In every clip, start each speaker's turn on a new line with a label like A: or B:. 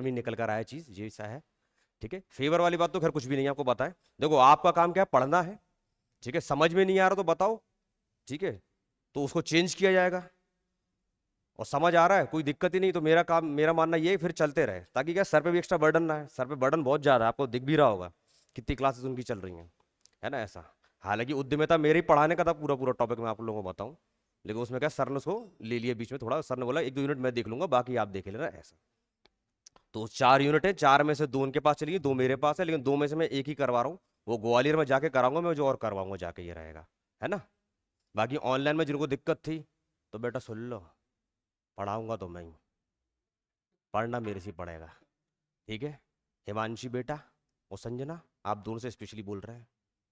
A: में निकल कर आया चीज ये सा है। ठीक है, फेवर वाली बात तो खैर कुछ भी नहीं, आपको बताएं। देखो आपका काम क्या है, पढ़ना है। ठीक है, समझ में नहीं आ रहा तो बताओ। ठीक है, तो उसको चेंज किया जाएगा। और समझ आ रहा है, कोई दिक्कत ही नहीं, तो मेरा काम, मेरा मानना ये है फिर चलते रहे, ताकि क्या सर पे भी एक्स्ट्रा बर्डन ना है। सर पे बर्डन बहुत ज्यादा है, आपको दिख भी रहा होगा कितनी क्लासेस उनकी चल रही हैं, है ना ऐसा। हालांकि उद्यमिता मेरे ही पढ़ाने का था पूरा पूरा टॉपिक, मैं आप लोगों को बताऊं, लेकिन उसमें क्या सर ने उसको ले लिया बीच में थोड़ा, सर ने बोला एक दो यूनिट मैं देख लूंगा, बाकी आप देख लेना ऐसा। तो 4 यूनिट है, 4 में से 2 उनके पास चली गई, 2 मेरे पास है, लेकिन 2 में से मैं एक ही करवा रहा हूँ। वो ग्वालियर में जाके कराऊंगा मैं, जो और करवाऊंगा जाके, ये रहेगा, है ना। बाकी ऑनलाइन में जिनको दिक्कत थी, तो बेटा सुन लो, पढ़ाऊंगा तो मैं ही, पढ़ना मेरे से ही पड़ेगा। ठीक है, हिमांशी बेटा और संजना, आप दोनों से स्पेशली बोल रहे हैं।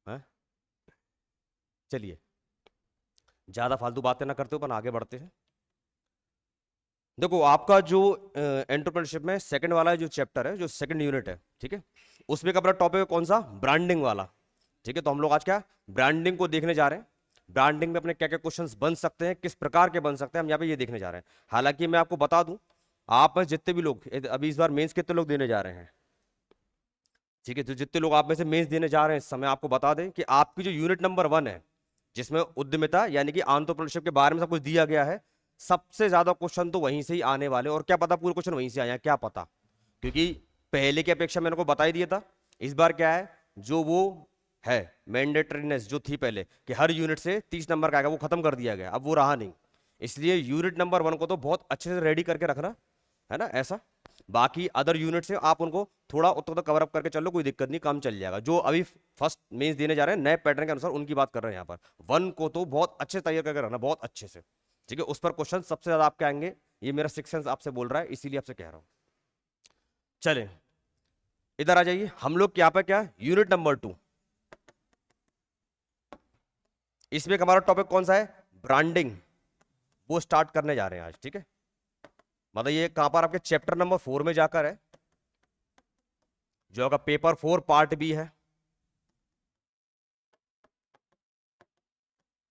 A: हाँ? चलिए, ज़्यादा फालतू बातें ना करते हो, अपन आगे बढ़ते हैं। देखो आपका जो एंटरप्रेन्योरशिप में सेकंड वाला जो चैप्टर है, जो सेकंड यूनिट है, ठीक है, उसमें का अपना टॉपिक है कौन सा, ब्रांडिंग वाला। ठीक है, तो हम लोग आज क्या ब्रांडिंग को देखने जा रहे हैं। ब्रांडिंग में अपने क्या क्या क्वेश्चंस बन सकते हैं, किस प्रकार के बन सकते हैं, हम यहाँ पे ये देखने जा रहे हैं। हालांकि मैं आपको बता दूं, आप में जितने भी लोग अभी इस बार मेंस कितने लोग देने जा रहे हैं, ठीक है, तो जितने लोग आप में से मेंस देने जा रहे हैं इस समय, आपको बता दें कि आपकी जो यूनिट नंबर 1 है, जिसमें उद्यमिता यानी कि एंटरप्रेन्योरशिप के बारे में सब कुछ दिया गया है, सबसे ज्यादा क्वेश्चन तो वहीं से ही आने वाले, और क्या पता पूरे क्वेश्चन वहीं से आए हैं, क्या पता, क्योंकि पहले की अपेक्षा मैंने को बता ही दिया था। इस बार क्या है, जो वो है मैंडेटरीनेस जो थी पहले कि हर यूनिट से 30 नंबर का आएगा, वो खत्म कर दिया गया, अब वो रहा नहीं। इसलिए यूनिट नंबर 1 को तो बहुत अच्छे से रेडी करके रखना, है ना ऐसा। बाकी अदर यूनिट से आप उनको थोड़ा उतना कवर अप करके चलो, कोई दिक्कत नहीं, काम चल जाएगा। जो अभी फर्स्ट मेंस देने जा रहे हैं नए पैटर्न के अनुसार, उनकी बात कर रहे हैं यहाँ पर। 1 को तो बहुत अच्छे से तैयार करके रखना, बहुत अच्छे से। ठीक है, उस पर क्वेश्चन सबसे ज्यादा आपके आएंगे, ये मेरा सिक्स सेंस आपसे बोल रहा है, इसीलिए आपसे कह रहा हूं। चले, इधर आ जाइए, हम लोग यहाँ पे क्या यूनिट नंबर 2, इसमें हमारा टॉपिक कौन सा है, ब्रांडिंग, वो स्टार्ट करने जा रहे हैं आज। ठीक है, मतलब ये कहां पर आपके चैप्टर नंबर 4 में जाकर है, जो आपका पेपर 4 पार्ट बी है।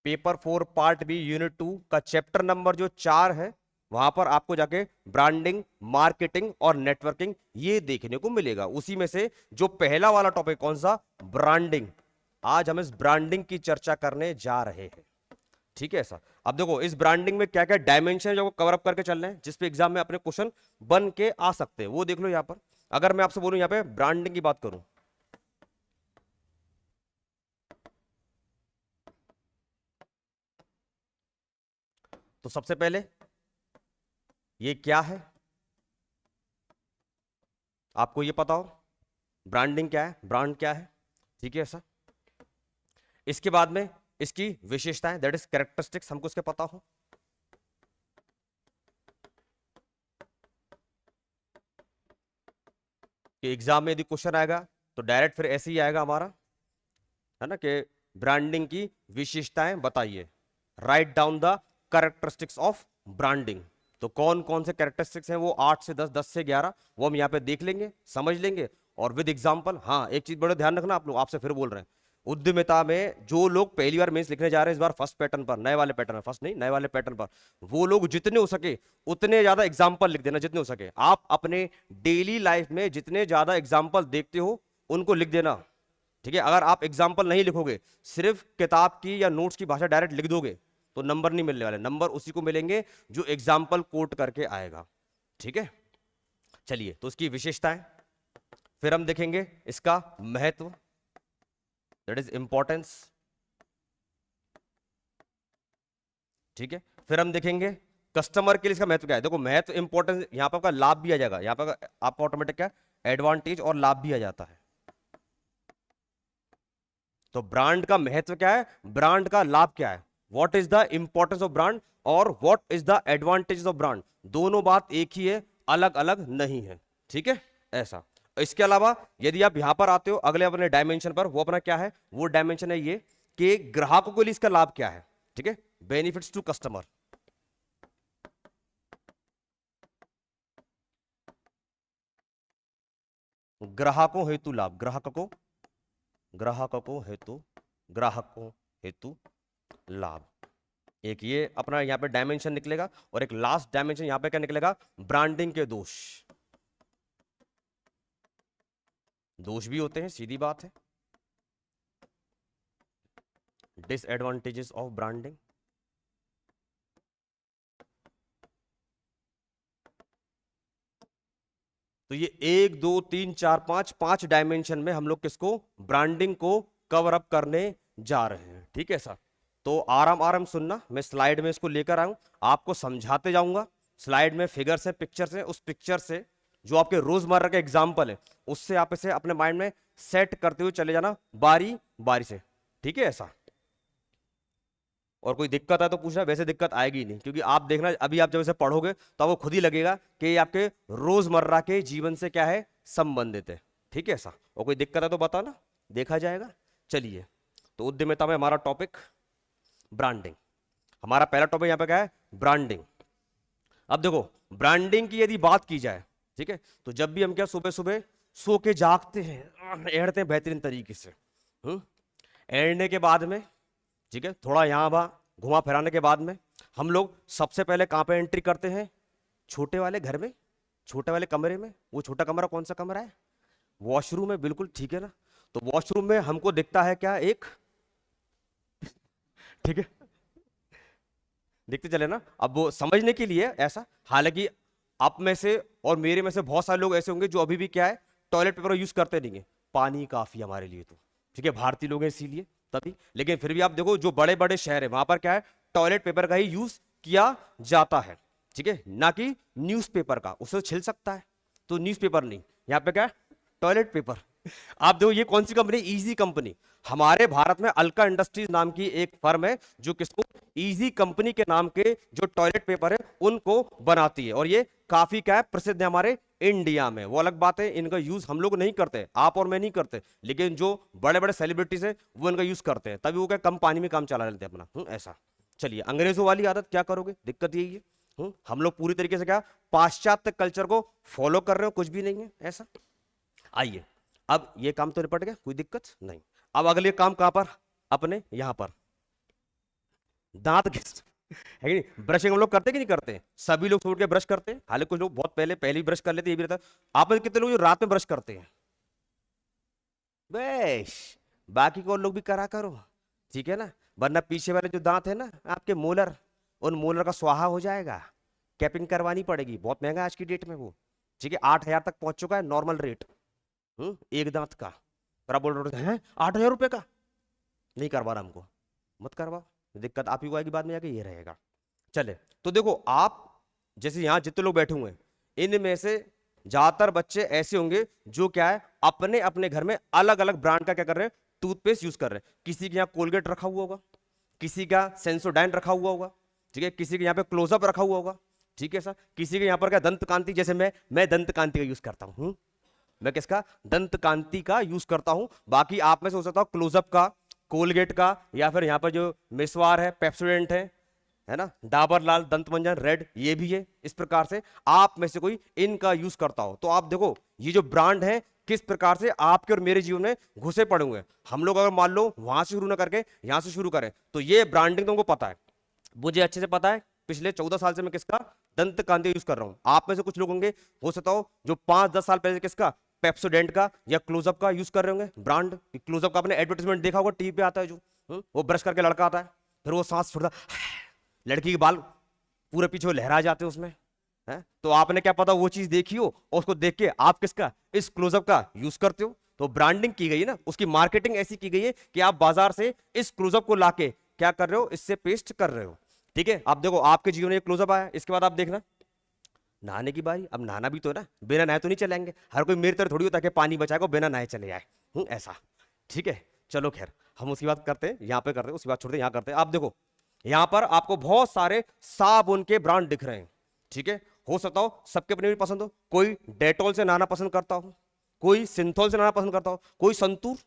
A: पेपर 4 पार्ट बी यूनिट 2 का चैप्टर नंबर जो 4 है, वहां पर आपको जाके ब्रांडिंग, मार्केटिंग और नेटवर्किंग ये देखने को मिलेगा। उसी में से जो पहला वाला टॉपिक कौन सा, ब्रांडिंग, आज हम इस ब्रांडिंग की चर्चा करने जा रहे हैं। ठीक है सर, अब देखो इस ब्रांडिंग में क्या क्या डायमेंशन जो कवर अप करके चल रहे हैं, जिस पे एग्जाम में अपने क्वेश्चन बन के आ सकते हैं, वो देख लो यहां पर। अगर मैं आपसे बोलूं यहां पे ब्रांडिंग की बात करूं, तो सबसे पहले ये क्या है, आपको ये पता हो ब्रांडिंग क्या है, ब्रांड क्या है। ठीक है सर, इसके बाद में इसकी विशेषताएं, दैट इज कैरेक्टरिस्टिक्स, हमको इसके पता हो। कि एग्जाम में यदि क्वेश्चन आएगा तो डायरेक्ट फिर ऐसे ही आएगा हमारा, है ना, कि ब्रांडिंग की विशेषताएं बताइए, write down the characteristics of branding. तो कौन कौन से कैरेक्टरिस्टिक्स हैं, वो 8 से 10, 10 से 11, वो हम यहाँ पे देख लेंगे, समझ लेंगे, और विद एग्जाम्पल। हाँ, एक चीज बड़ा ध्यान रखना, आप लोग, आपसे फिर बोल रहे हैं, उद्यमिता में जो लोग पहली बार मेंस लिखने जा रहे हैं इस बार फर्स्ट पैटर्न पर, नए वाले पैटर्न पर, फर्स्ट नहीं नए वाले पैटर्न पर, वो लोग जितने हो सके उतने ज्यादा एग्जाम्पल लिख देना, जितने हो सके। आप अपने डेली लाइफ में जितने ज्यादा एग्जाम्पल देखते हो उनको लिख देना। ठीक है, अगर आप एग्जाम्पल नहीं लिखोगे, सिर्फ किताब की या नोट्स की भाषा डायरेक्ट लिख दोगे, तो नंबर नहीं मिलने वाले, नंबर उसी को मिलेंगे जो एग्जाम्पल कोट करके आएगा। ठीक है, चलिए, तो इसकी विशेषताएं, फिर हम देखेंगे इसका महत्व, दैट इज इंपॉर्टेंस। ठीक है, फिर हम देखेंगे कस्टमर के लिए इसका महत्व क्या है। देखो महत्व, इंपॉर्टेंस, यहां पर आपका लाभ भी आ जाएगा, यहां पर आपका ऑटोमेटिक क्या एडवांटेज और लाभ भी आ जाता है। तो ब्रांड का महत्व क्या है, ब्रांड का लाभ क्या है, what is the importance of brand और what is the advantage of brand, दोनों बात एक ही है, अलग अलग नहीं है। ठीक है, ऐसा। इसके अलावा यदि आप यहां पर आते हो अगले अपने डायमेंशन पर, वो अपना क्या है, वो डायमेंशन है ये कि ग्राहकों के लिए इसका लाभ क्या है। ठीक है, बेनिफिट्स टू कस्टमर, ग्राहकों हेतु लाभ, ग्राहकों हेतु, ग्राहकों हेतु लाभ, एक ये अपना यहां पे डायमेंशन निकलेगा। और एक लास्ट डायमेंशन यहां पे क्या निकलेगा, ब्रांडिंग के दोष। दोष भी होते हैं, सीधी बात है। डिसएडवांटेजेस ऑफ ब्रांडिंग, तो ये 1 2 3 4 5 5 डायमेंशन में हम लोग किसको, ब्रांडिंग को कवर अप करने जा रहे हैं। ठीक है सर, तो आराम आराम सुनना, मैं स्लाइड में इसको लेकर आऊं, आपको समझाते जाऊंगा। स्लाइड में फिगर्स है, पिक्चर्स है, उस पिक्चर से जो आपके रोजमर्रा के एग्जाम्पल है उससे आप इसे अपने माइंड में सेट करते हुए चले जाना बारी बारी से। ठीक है ऐसा, और कोई दिक्कत है तो पूछना, वैसे दिक्कत आएगी ही नहीं, क्योंकि आप देखना अभी आप जब इसे पढ़ोगे तो आपको खुद ही लगेगा कि ये आपके रोजमर्रा के जीवन से क्या है, संबंधित है। ठीक है ऐसा, और कोई दिक्कत है तो बताना, देखा जाएगा। चलिए, तो उद्यमिता में हमारा टॉपिक ब्रांडिंग, हमारा पहला टॉपिक यहां पे क्या है, ब्रांडिंग। अब देखो, ब्रांडिंग की यदि बात की जाए, ठीक है, तो जब भी हम क्या सुबह सुबह सो के जागते हैं, एड़ते हैं बेहतरीन तरीके से, एड़ने के बाद में, ठीक है, थोड़ा यहाँ वहाँ घुमा फिराने के बाद में हम लोग सबसे पहले कहाँ पे एंट्री करते हैं, छोटे वाले घर में, छोटे वाले कमरे में। वो छोटा कमरा कौन सा कमरा है, वॉशरूम है, बिल्कुल ठीक है ना। तो वॉशरूम में हमको दिखता है क्या, एक, ठीक है, देखते चले ना। अब वो समझने के लिए ऐसा, हालांकि आप में से और मेरे में से बहुत सारे लोग ऐसे होंगे जो अभी भी क्या है, टॉयलेट पेपर यूज करते नहीं है, पानी काफी हमारे लिए, तो ठीक है, भारतीय लोग हैं इसीलिए तभी। लेकिन फिर भी आप देखो जो बड़े बड़े शहर है वहां पर क्या है, टॉयलेट पेपर का ही यूज किया जाता है, ठीक है, ना कि न्यूज़पेपर का, उसे छिल सकता है, तो न्यूज़पेपर नहीं, यहाँ पे क्या है, टॉयलेट पेपर। आप देखो ये कौन सी कंपनी, इजी कंपनी। हमारे भारत में अल्का इंडस्ट्रीज नाम की एक फर्म है जो किसको, इजी कंपनी के नाम के जो टॉयलेट पेपर है उनको बनाती है, और ये काफी क्या है, प्रसिद्ध है हमारे इंडिया में। वो अलग बात है, इनका यूज हम लोग नहीं करते, आप और मैं नहीं करते, लेकिन जो बड़े बड़े सेलिब्रिटीज है वो इनका यूज करते हैं, तभी वो क्या कम पानी में काम चला लेते हैं अपना, ऐसा। चलिए, अंग्रेजों वाली आदत क्या करोगे, दिक्कत यही है। हम लोग पूरी तरीके से क्या, पाश्चात्य कल्चर को फॉलो कर रहे हो, कुछ भी नहीं है ऐसा। आइए, अब ये काम तो निपट गया, कोई दिक्कत नहीं। अब अगले काम कहां पर, अपने यहां पर दांत घिस, है कि नहीं, ब्रशिंग हम लोग करते कि नहीं करते, सभी लोग छोड़ के ब्रश करते हैं, हालांकि कुछ लोग बहुत पहले ही ब्रश कर लेते हैं, ये भी रहता है। आप में कितने लोग जो रात में ब्रश करते हैं, बेश, बाकी को और लोग भी करा करो, ठीक है ना, वरना पीछे वाले जो दांत है ना आपके मोलर, उन मोलर का स्वाहा हो जाएगा, कैपिंग करवानी पड़ेगी, बहुत महंगा आज की डेट में वो, ठीक है, 8,000 तक पहुंच चुका है नॉर्मल रेट, एक दांत का। पर आप बोल रहे हैं 8,000 रुपए का, नहीं करवा रहा हमको, मत करवाओ, दिक्कत आप ही को आएगी बाद में जाके, ये रहेगा। चले, तो देखो आप जैसे यहाँ जितने लोग बैठे हुए हैं, इनमें से ज्यादातर बच्चे ऐसे होंगे जो क्या है, अपने अपने घर में अलग अलग ब्रांड का क्या कर रहे हैं, टूथपेस्ट यूज कर रहे हैं। किसी के यहाँ कोलगेट रखा हुआ होगा, किसी का सेंसोडाइन रखा हुआ होगा, ठीक है, किसी के यहाँ पे क्लोजअप रखा हुआ होगा, ठीक है सर, किसी के यहाँ पर क्या दंत कांति, जैसे मैं दंत कांति का यूज करता हूँ, मैं किसका, दंत कांति का यूज करता हूं। बाकी आप में से हो सकता हो क्लोजअप का, कोलगेट का, या फिर यहां पर जो मिसवार है, पेप्सोडेंट है ना, डाबर लाल दंत मंजन रेड, ये भी है। इस प्रकार से आप में से कोई इनका यूज करता हो, तो आप देखो ये जो ब्रांड है किस प्रकार से आपके और मेरे जीवन में घुसे पड़े हुए हैं। हम लोग अगर मान लो वहां से शुरू ना करके यहां से शुरू करें, तो ये ब्रांडिंग तुमको पता है, मुझे अच्छे से पता है, पिछले 14 साल से मैं किसका, दंत कांति यूज कर रहा हूं। आप में से कुछ लोग होंगे, हो सकता हो जो 5-10 साल पहले किसका, पेप्सोडेंट का या क्लोजअप का यूज कर रहे होंगे ब्रांड। क्लोजअप का आपने एडवर्टाइजमेंट देखा होगा, टीवी पे आता है जो, वो ब्रश करके लड़का आता है, फिर वो सांस छोड़ता, लड़की के बाल पूरे पीछे वो लहरा जाते हैं उसमें, है, तो आपने क्या पता वो चीज देखी हो और उसको देख के आप किसका, इस क्लोजअप का यूज करते हो। तो ब्रांडिंग की गई है ना, उसकी मार्केटिंग ऐसी की गई है कि आप बाजार से इस क्लोजअप को लाके क्या कर रहे हो, इससे पेस्ट कर रहे हो, ठीक है। आप देखो आपके जीवन में क्लोजअप आया, इसके बाद आप देखना नहाने की बारी। अब नहाना भी तो है ना, बिना नहाए तो नहीं चलेंगे, हर कोई मेरी तरह थोड़ी होता है कि पानी बचाएगा बिना नहाए चले जाए, ऐसा, ठीक है। चलो खैर, हम उसकी बात करते हैं, यहाँ पे करते हैं, उसकी बात छोड़ते हैं, यहाँ करते हैं। आप देखो यहाँ पर आपको बहुत सारे साबुन के ब्रांड दिख रहे हैं, ठीक है, हो सकता हो सबके अपने भी पसंद हो, कोई डेटॉल से नहाना पसंद करता हो, कोई सिंथॉल से नहाना पसंद करता हो, कोई संतूर,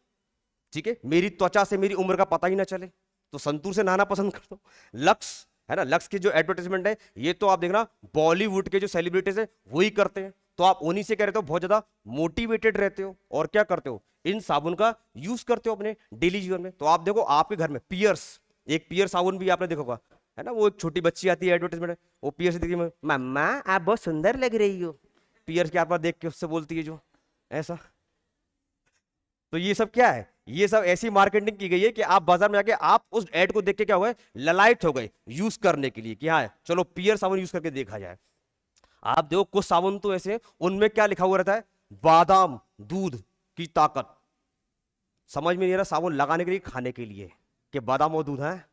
A: ठीक है, मेरी त्वचा से मेरी उम्र का पता ही ना चले तो संतूर से नहाना पसंद करता हूं। लक्स है ना, लक्स की जो एडवर्टाइजमेंट है ये तो आप देखना बॉलीवुड के जो सेलिब्रिटीज है वही करते हैं, तो आप उन्हीं से कह रहे हो बहुत ज्यादा मोटिवेटेड रहते हो और क्या करते हो, इन साबुन का यूज करते हो अपने डेली जीवन में। तो आप देखो आपके घर में पियर्स, एक पियर साबुन भी आपने देखा होगा, है ना, वो एक छोटी बच्ची आती है एडवर्टाइजमेंट में, वो पियर से देखती है, मम्मा आप बहुत सुंदर लग रही हो, पियर के आप देख के उससे बोलती है जो, ऐसा तो ये सब क्या है, ये सब ऐसी मार्केटिंग की गई है कि आप बाजार में जाके आप उस एड को देख के क्या हो गए, ललायत हो गए यूज करने के लिए कि हाँ चलो पियर साबुन यूज करके देखा जाए। आप देखो कुछ साबुन तो ऐसे उनमें क्या लिखा हुआ रहता है, बादाम दूध की ताकत। समझ में नहीं आ रहा साबुन लगाने के लिए खाने के लिए कि बादाम और दूध है।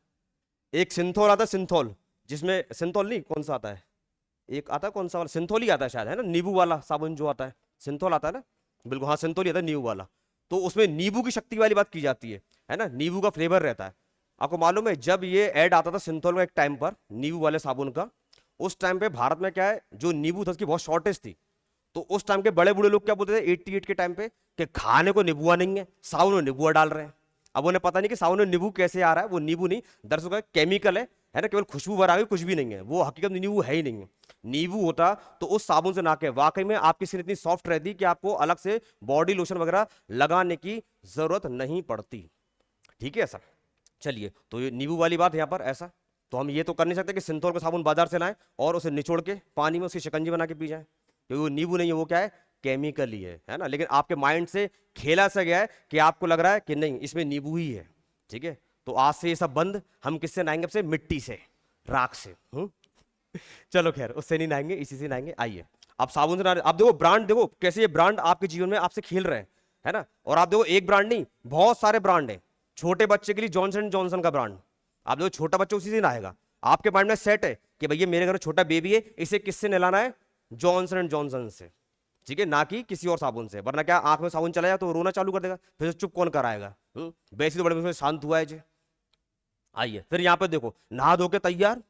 A: एक सिंथोल आता है, सिंथोल, जिसमें सिंथोल नहीं कौन सा आता है, एक आता है कौन सा वाला, सिंथोल ही आता है शायद, है ना, नींबू वाला साबुन जो आता है, सिंथोल आता है ना, बिल्कुल हाँ सिंथोल ही आता है नींबू वाला। तो उसमें नींबू की शक्ति वाली बात की जाती है ना, नींबू का फ्लेवर रहता है। आपको मालूम है जब ये ऐड आता था सिंथोल का एक टाइम पर नींबू वाले साबुन का, उस टाइम पे भारत में क्या है जो नींबू था उसकी बहुत शॉर्टेज थी। तो उस टाइम के बड़े बूढ़े लोग क्या बोलते थे 88 के टाइम पे कि खाने को नींबुआ नहीं है, साबुन में नींबुआ डाल रहे हैं। अब उन्हें पता नहीं कि साबुन में नींबू कैसे आ रहा है, वो नींबू नहीं दरअसल का केमिकल है ना, केवल खुशबू भरा हुई, कुछ भी नहीं है, वो हकीकत में नींबू है ही नहीं है। नींबू होता तो उस साबुन से ना के वाकई में आपकी स्किन इतनी सॉफ्ट रहती कि आपको अलग से बॉडी लोशन वगैरह लगाने की जरूरत नहीं पड़ती। ठीक है सर, चलिए तो ये नींबू वाली बात यहाँ पर ऐसा। तो हम ये तो कर नहीं सकते कि सिंथोल का साबुन बाजार से लाएं और उसे निचोड़ के पानी में उसकी शिकंजी बना के पी जाएं, क्योंकि वो नींबू नहीं है, वो क्या है केमिकल ही है ना। लेकिन आपके माइंड से खेला सा गया है कि आपको लग रहा है कि नहीं इसमें नींबू ही है। ठीक है, तो आज से ये सब बंद। हम किससे नहाएंगे, अब से मिट्टी से, राख से। चलो खैर उससे नहीं नहाएंगे, इसी से नहाएंगे। आइए आप साबुन से नहा, आप देखो ब्रांड, देखो कैसे ये ब्रांड आपके जीवन में आपसे खेल रहे हैं, है ना। और आप देखो एक ब्रांड नहीं, बहुत सारे ब्रांड हैं। छोटे बच्चे के लिए जॉनसन एंड जॉनसन का ब्रांड, आप देखो छोटा बच्चा उसी से नहाएगा। आपके माइंड में सेट है कि भैया मेरे घर में छोटा बेबी है, इसे किससे नहलाना है, जॉनसन एंड जॉनसन से। ठीक है, ना कि किसी और साबुन से, वरना क्या आंख में साबुन चला जाए तो रोना चालू कर देगा, फिर चुप कौन कराएगा। वैसे तो बड़े मुश्किल शांत हुआ है जी। आइए फिर यहाँ पे देखो, नहा धो के तैयार।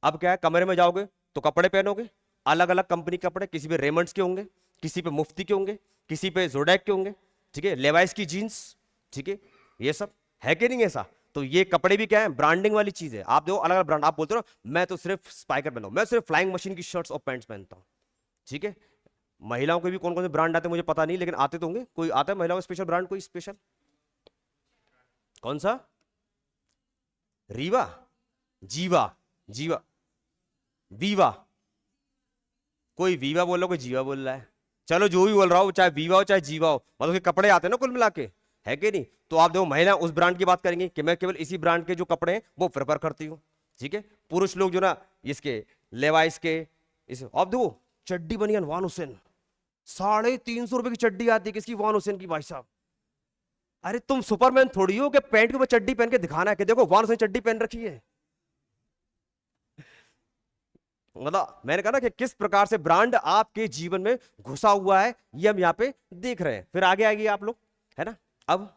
A: अब क्या है, कमरे में जाओगे तो कपड़े पहनोगे, अलग अलग कंपनी के कपड़े, किसी पे रेमंड्स के होंगे, किसी पे मुफ्ती के होंगे, किसी पे जोडैक के होंगे, ठीक है, लेवाइस की जीन्स, ठीक है, ये सब है कि नहीं ऐसा। तो ये कपड़े भी क्या है, ब्रांडिंग वाली चीज है। आप देखो अलग अलग ब्रांड, आप बोलते हो मैं तो सिर्फ स्पाइकर पहनता हूं, मैं सिर्फ फ्लाइंग मशीन की शर्ट्स और पैंट्स पहनता हूं। ठीक है, महिलाओं के भी कौन कौन से ब्रांड आते हैं मुझे पता नहीं, लेकिन आते तो होंगे। कोई आता है महिलाओं का स्पेशल ब्रांड, कोई स्पेशल, कौन सा, रीवा, जीवा, जीवा, वीवा, कोई वीवा बोल रहा कोई जीवा बोल रहा है। चलो जो भी बोल रहा हो, चाहे वीवा हो चाहे जीवा हो, मतलब के कपड़े आते हैं ना कुल मिला के, है कि नहीं। तो आप देखो महिला उस ब्रांड की बात करेंगे कि मैं केवल इसी ब्रांड के जो कपड़े हैं वो प्रेफर करती हूँ। ठीक है, पुरुष लोग जो ना इसके लेवाइस के, इस आप देखो चड्डी बनियान वान हुसैन, 350 रुपए की चड्डी आती है किसकी, वान हुसैन की। भाई साहब अरे तुम सुपरमैन थोड़ी हो कि पैंट के ऊपर चड्डी पहन के दिखाना है कि देखो वान हुसैन चड्डी पहन रखी है। मतलब मैंने कहा ना कि किस प्रकार से ब्रांड आपके जीवन में घुसा हुआ है, ये हम यहाँ पे देख रहे हैं। फिर आगे आएगी आप लोग, है ना। अब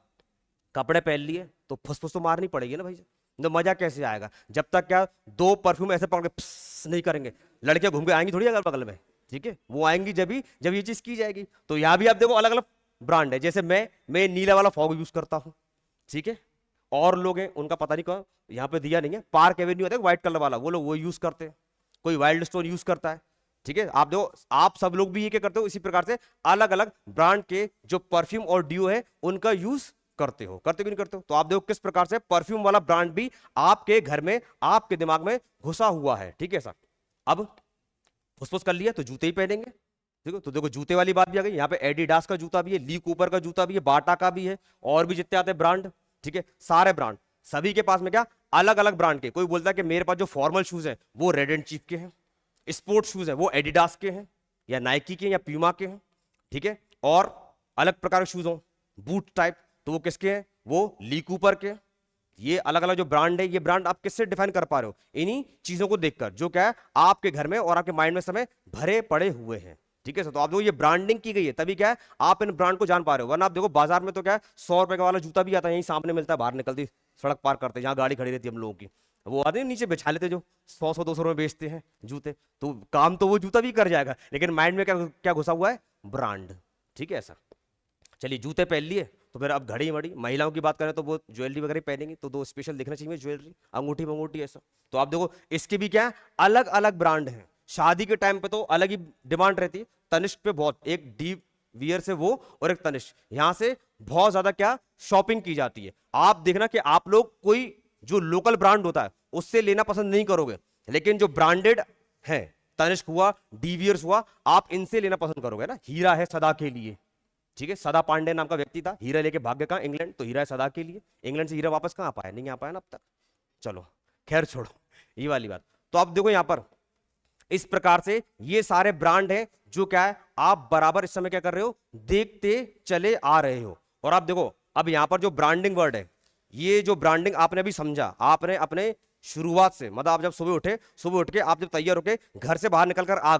A: कपड़े पहन लिए तो फुसफुस तो मारनी पड़ेगी ना भाई, तो मजा कैसे आएगा जब तक क्या दो परफ्यूम ऐसे पकड़ के नहीं करेंगे, लड़कियां घूम के आएंगी थोड़ी अगल बगल में। ठीक है, वो आएंगी जब ये चीज की जाएगी। तो यहाँ भी आप देखो अलग अलग ब्रांड है, जैसे मैं नीला वाला फॉग यूज करता हूँ। ठीक है, और लोग हैं उनका पता नहीं कौन, यहाँ पे दिया नहीं है, पार्क एवेन्यू होता है व्हाइट कलर वाला, वो लोग वो यूज करते हैं, कोई वाइल्ड स्टोन यूज करता है। ठीक है, आप देखो आप सब लोग भी ये क्या करते हो, इसी प्रकार से अलग अलग ब्रांड के जो परफ्यूम और ड्यू है उनका यूज करते हो, करते भी नहीं करते हो। तो आप देखो किस प्रकार से परफ्यूम वाला ब्रांड भी आपके घर में, आपके दिमाग में घुसा हुआ है। ठीक है सर, अब फुसफुस कर लिया तो जूते ही पहनेंगे। ठीक है, तो देखो जूते वाली बात भी आ गई। यहाँ पे एडिडास का जूता भी है, ली कूपर का जूता भी है, बाटा का भी है, और भी जितने आते हैं ब्रांड। ठीक है, सारे ब्रांड, सभी के पास में क्या अलग अलग ब्रांड के। कोई बोलता है कि मेरे पास जो फॉर्मल शूज है वो रेड एंड चीफ के हैं, स्पोर्ट्स शूज है वो एडिडास के हैं या नाइकी के या प्यूमा के हैं। ठीक है, और अलग प्रकार के शूज हो बूट टाइप तो वो किसके हैं, वो ली कूपर के। ये अलग अलग जो ब्रांड है, ये ब्रांड आप किससे डिफाइन कर पा रहे हो, इन्हीं चीजों को देखकर जो क्या है आपके घर में और आपके माइंड में समय भरे पड़े हुए हैं। ठीक है, तो आप देखो ये ब्रांडिंग की गई है, तभी क्या है आप इन ब्रांड को जान पा रहे हो। वरना आप देखो बाजार में तो क्या है 100 रुपए का वाला जूता भी आता है, यहीं सामने मिलता है, बाहर निकलती सड़क पार करते जहां गाड़ी खड़ी रहती है हम लोगों की, वो आते नीचे बिछा लेते जो 100-200 रुपए बेचते हैं जूते। तो काम तो वो जूता भी कर जाएगा, लेकिन माइंड में क्या क्या घुसा हुआ है, ब्रांड। ठीक है सर, चलिए जूते पहन लिए तो फिर अब घड़ी वड़ी, महिलाओं की बात करें तो वो ज्वेलरी वगैरह पहनेंगे तो दो स्पेशल दिखना चाहिए ज्वेलरी, अंगूठी मंगूठी ऐसा। तो आप देखो इसके भी क्या अलग अलग ब्रांड हैं। शादी के टाइम पे तो अलग ही डिमांड रहती है, तनिष्क पे बहुत, एक डीप वियर से वो और एक तनिष्क, यहां से बहुत ज्यादा क्या शॉपिंग की जाती है। आप देखना कि आप लोग कोई जो लोकल ब्रांड होता है उससे लेना पसंद नहीं करोगे, लेकिन जो ब्रांडेड है, तनिष्क हुआ, डीवियर्स हुआ, आप इनसे लेना पसंद करोगे ना। हीरा है सदा के लिए, ठीक है, सदा पांडे नाम का व्यक्ति था, हीरा लेके भाग गया कहाँ, इंग्लैंड, तो हीरा है सदा के लिए, इंग्लैंड से हीरा वापस कहाँ आ पाया, नहीं आ पाया ना अब तक। चलो खैर छोड़ो ये वाली बात। तो आप देखो यहां पर इस प्रकार से ये सारे ब्रांड हैं जो क्या है आप बराबर इस समय क्या कर रहे हो, देखते चले आ रहे हो। और आप देखो अब यहां पर जो ब्रांडिंग वर्ड है, ये जो ब्रांडिंग आपने अभी समझा, आपने अपने शुरुआत से मतलब आप जब सुबह उठे, सुबह उठ के आप जब तैयार होके घर से बाहर निकल कर आ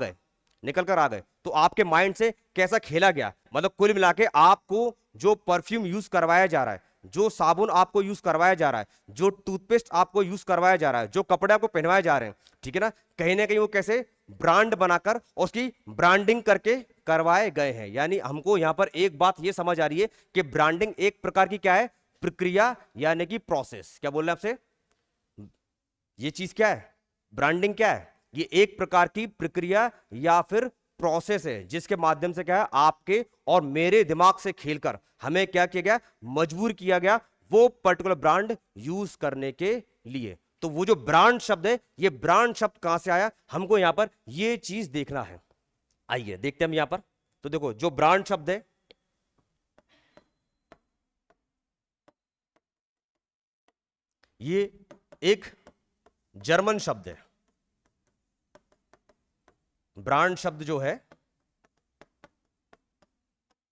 A: गए तो आपके माइंड से कैसा खेला गया, मतलब कुल मिला के आपको जो परफ्यूम यूज करवाया जा रहा है, जो साबुन आपको यूज करवाया जा रहा है, जो टूथपेस्ट आपको यूज करवाया जा रहा है, जो कपड़े आपको पहनवाए जा रहे हैं, ठीक है ना कहीं वो कैसे ब्रांड बनाकर उसकी ब्रांडिंग करके करवाए गए हैं। यानी हमको यहां पर एक बात ये समझ आ रही है कि ब्रांडिंग एक प्रकार की क्या है, प्रक्रिया यानी कि प्रोसेस। क्या बोल रहे हैं आपसे, ये चीज क्या है, ब्रांडिंग क्या है, ये एक प्रकार की प्रक्रिया या फिर प्रोसेस है जिसके माध्यम से क्या है आपके और मेरे दिमाग से खेलकर हमें क्या किया गया, मजबूर किया गया वो पर्टिकुलर ब्रांड यूज करने के लिए। तो वो जो ब्रांड शब्द है, ये ब्रांड शब्द कहां से आया, हमको यहां पर ये चीज देखना है। आइए देखते हैं हम यहां पर। तो देखो जो ब्रांड शब्द है, ये एक जर्मन शब्द है। ब्रांड शब्द जो है,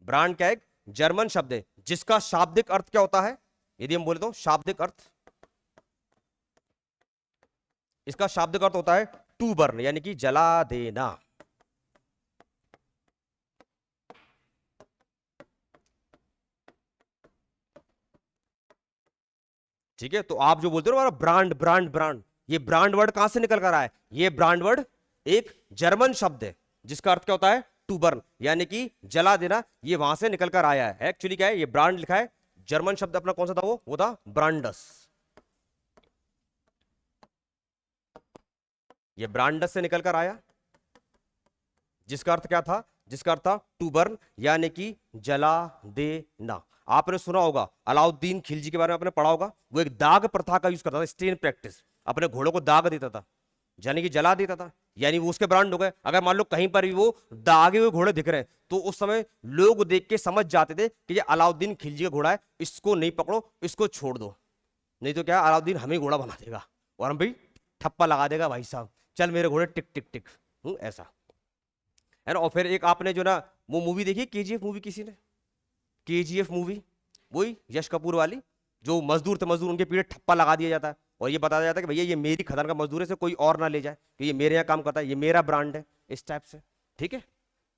A: ब्रांड क्या है, एक जर्मन शब्द है जिसका शाब्दिक अर्थ क्या होता है, यदि हम बोले तो शाब्दिक अर्थ, इसका शाब्दिक अर्थ होता है टू बर्न यानी कि जला देना। ठीक है, तो आप जो बोलते हो ना ब्रांड ब्रांड ब्रांड, ये ब्रांड वर्ड कहां से निकल कर आया है, ये ब्रांड वर्ड एक जर्मन शब्द है जिसका अर्थ क्या होता है टू बर्न यानी कि जला देना, ये वहां से निकल कर आया है। एक्चुअली क्या है, ये ब्रांड लिखा है, जर्मन शब्द अपना कौन सा था, वो था ब्रांडस, ये ब्रांडस से निकल कर आया जिसका अर्थ क्या था, जिसका अर्थ था टू बर्न यानी कि जला देना। आपने सुना होगा अलाउद्दीन खिलजी के बारे में आपने पढ़ा होगा, वो एक दाग प्रथा का यूज करता था, स्टेन प्रैक्टिस, अपने घोड़ों को दाग देता था यानी कि जला देता था, यानी वो उसके ब्रांड हो गए। अगर मान लो कहीं पर भी वो दागे हुए घोड़े दिख रहे हैं तो उस समय लोग देख के समझ जाते थे कि ये अलाउद्दीन खिलजी का घोड़ा है, इसको नहीं पकड़ो, इसको छोड़ दो, नहीं तो क्या अलाउद्दीन हमें घोड़ा बना देगा और हम भाई ठप्पा लगा देगा, भाई साहब चल मेरे घोड़े टिक टिक टिक, ऐसा है ना। और फिर एक आपने जो ना वो मूवी देखी केजीएफ मूवी, किसी ने केजीएफ मूवी, वही यश कपूर वाली, जो मजदूर थे, मजदूर उनके पीछे ठप्पा लगा दिया जाता है और ये बताया जाता है कि भैया ये मेरी खदान का मजदूर है, से कोई और ना ले जाए कि ये मेरे यहाँ काम करता है, ये मेरा ब्रांड है, इस टाइप से। ठीक है,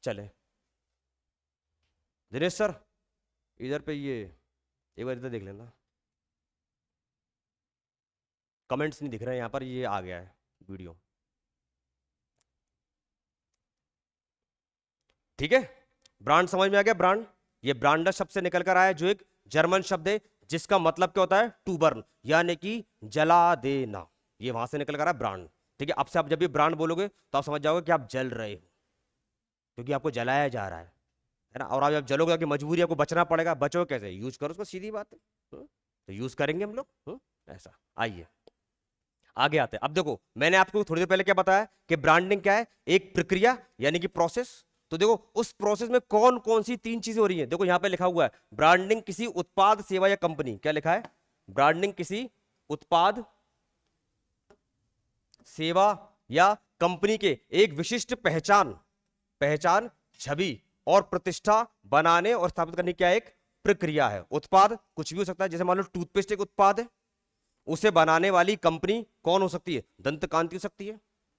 A: चले दिनेश सर इधर पे ये एक बार इधर देख लेना, कमेंट्स नहीं दिख रहे हैं यहाँ पर, ये आ गया है वीडियो। ठीक है, ब्रांड समझ में आ गया, ब्रांड ये ब्रांडर शब्द से निकल कर आया जो एक जर्मन शब्द है जिसका मतलब क्या होता है टू बर्न यानी कि जला देना, ये वहां से निकल कर आया ब्रांड। ठीक है, अब से आप जब भी ब्रांड बोलोगे तो आप समझ जाओगे कि आप जल रहे हो क्योंकि आपको जलाया जा रहा है ना। और आप जब जलोगे आपकी मजबूरी, आपको बचना पड़ेगा, बचो कैसे, यूज करो उसको, सीधी बात है। तो यूज करेंगे हम लोग ऐसा। आइए आगे आते हैं। अब देखो मैंने आपको थोड़ी देर पहले क्या बताया कि ब्रांडिंग क्या है, एक प्रक्रिया यानी कि प्रोसेस। तो देखो उस प्रोसेस में कौन कौन सी तीन चीजें हो रही हैं, देखो यहां पे लिखा हुआ है ब्रांडिंग किसी उत्पाद सेवा या कंपनी, क्या लिखा है, ब्रांडिंग किसी उत्पाद सेवा या कंपनी के एक विशिष्ट पहचान छवि और प्रतिष्ठा बनाने और स्थापित करने की क्या एक प्रक्रिया है। उत्पाद कुछ भी हो सकता है, जैसे मान लो टूथपेस्ट एक उत्पाद है, उसे बनाने वाली कंपनी कौन हो सकती है, दंत कांति हो सकती है।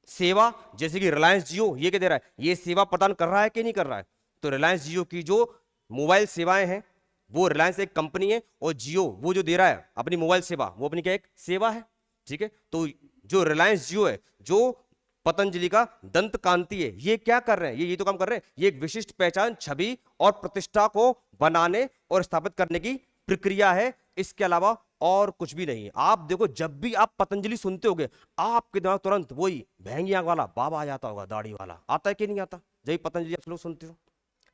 A: सेवा जैसे कि रिलायंस जियो, ये क्या दे रहा है, ये सेवा प्रदान कर रहा है कि नहीं कर रहा है, तो रिलायंस जियो की जो मोबाइल सेवाएं हैं वो रिलायंस एक कंपनी है और जियो वो जो दे रहा है अपनी मोबाइल सेवा, वो अपनी क्या एक सेवा है। ठीक है, तो जो रिलायंस जियो है, जो पतंजलि का दंत कांति है, ये क्या कर रहे हैं, ये तो काम कर रहे हैं, ये एक विशिष्ट पहचान छवि और प्रतिष्ठा को बनाने और स्थापित करने की प्रक्रिया है, इसके अलावा और कुछ भी नहीं है। आप देखो जब भी आप पतंजलि सुनते होगे आपके दिमाग तुरंत वही भैंगी आंख वाला बाबा आ जाता होगा, दाढ़ी वाला, आता है कि नहीं आता, जब पतंजलि आप लोग सुनते हो,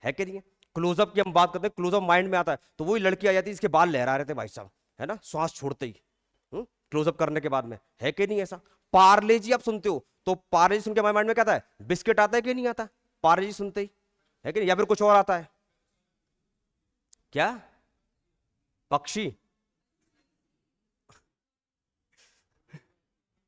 A: है कि नहीं। क्लोजअप की हम बात करते हैं, क्लोजअप माइंड में आता है तो वही लड़की आ जाती है इसके बाल लहरा रहे थे भाई साहब, है ना, श्वास छोड़ते ही क्लोजअप करने के बाद में, है कि नहीं ऐसा। पार्ले जी आप सुनते हो तो पार्ले जी सुन के हमारे माइंड में क्या आता है, बिस्किट आता है कि नहीं आता, पार्ले जी सुनते ही, है कि नहीं, या फिर कुछ और आता है, क्या? पक्षी?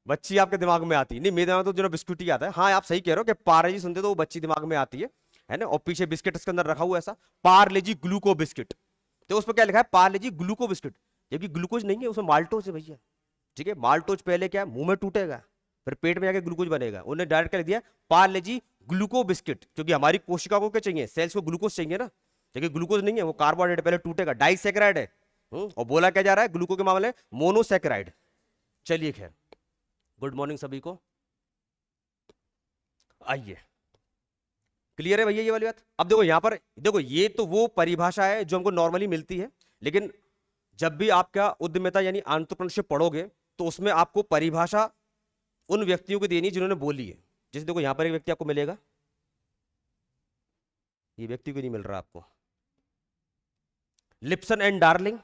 A: बच्ची आपके दिमाग में आती नहीं, मेरे दिमाग में तो जो बिस्कुट ही आता है। हाँ आप सही कह रहे हो कि पार्ले जी सुनते तो वो बच्ची दिमाग में आती है ना। और पीछे बिस्किट इसके अंदर रखा हुआ ऐसा, पार्ले जी ग्लूको बिस्किट, तो उस पर क्या लिखा है, पार्ले जी ग्लूको बिस्किट, जबकि ग्लूकोज नहीं है उसमें, माल्टोज है भैया। ठीक है, माल्टोज पहले क्या मुंह में टूटेगा, फिर पेट में जाके ग्लूकोज बनेगा। उन्होंने डायरेक्ट क्या लिख दिया, पार्ले जी ग्लूको बिस्किट, क्योंकि हमारी कोशिका को क्या चाहिए, सेल्स को ग्लूकोज चाहिए ना, लेकिन ग्लूकोज नहीं है, वो कार्बोहाइड्रेट पहले टूटेगा, डाइसैकेराइड है। और बोला क्या जा रहा है ग्लूको के मामले मोनोसैकेराइड। चलिए खैर, गुड मॉर्निंग सभी को, आइए। क्लियर है भैया ये वाली बात? अब देखो यहां पर, देखो ये तो वो परिभाषा है जो हमको नॉर्मली मिलती है, लेकिन जब भी आपका उद्यमिता यानी एंटरप्रेन्योरशिप पढ़ोगे तो उसमें आपको परिभाषा उन व्यक्तियों को देनी जिन्होंने बोली है। जैसे देखो यहां पर एक व्यक्ति आपको मिलेगा, ये व्यक्ति को नहीं मिल रहा आपको, लिप्सन एंड डार्लिंग।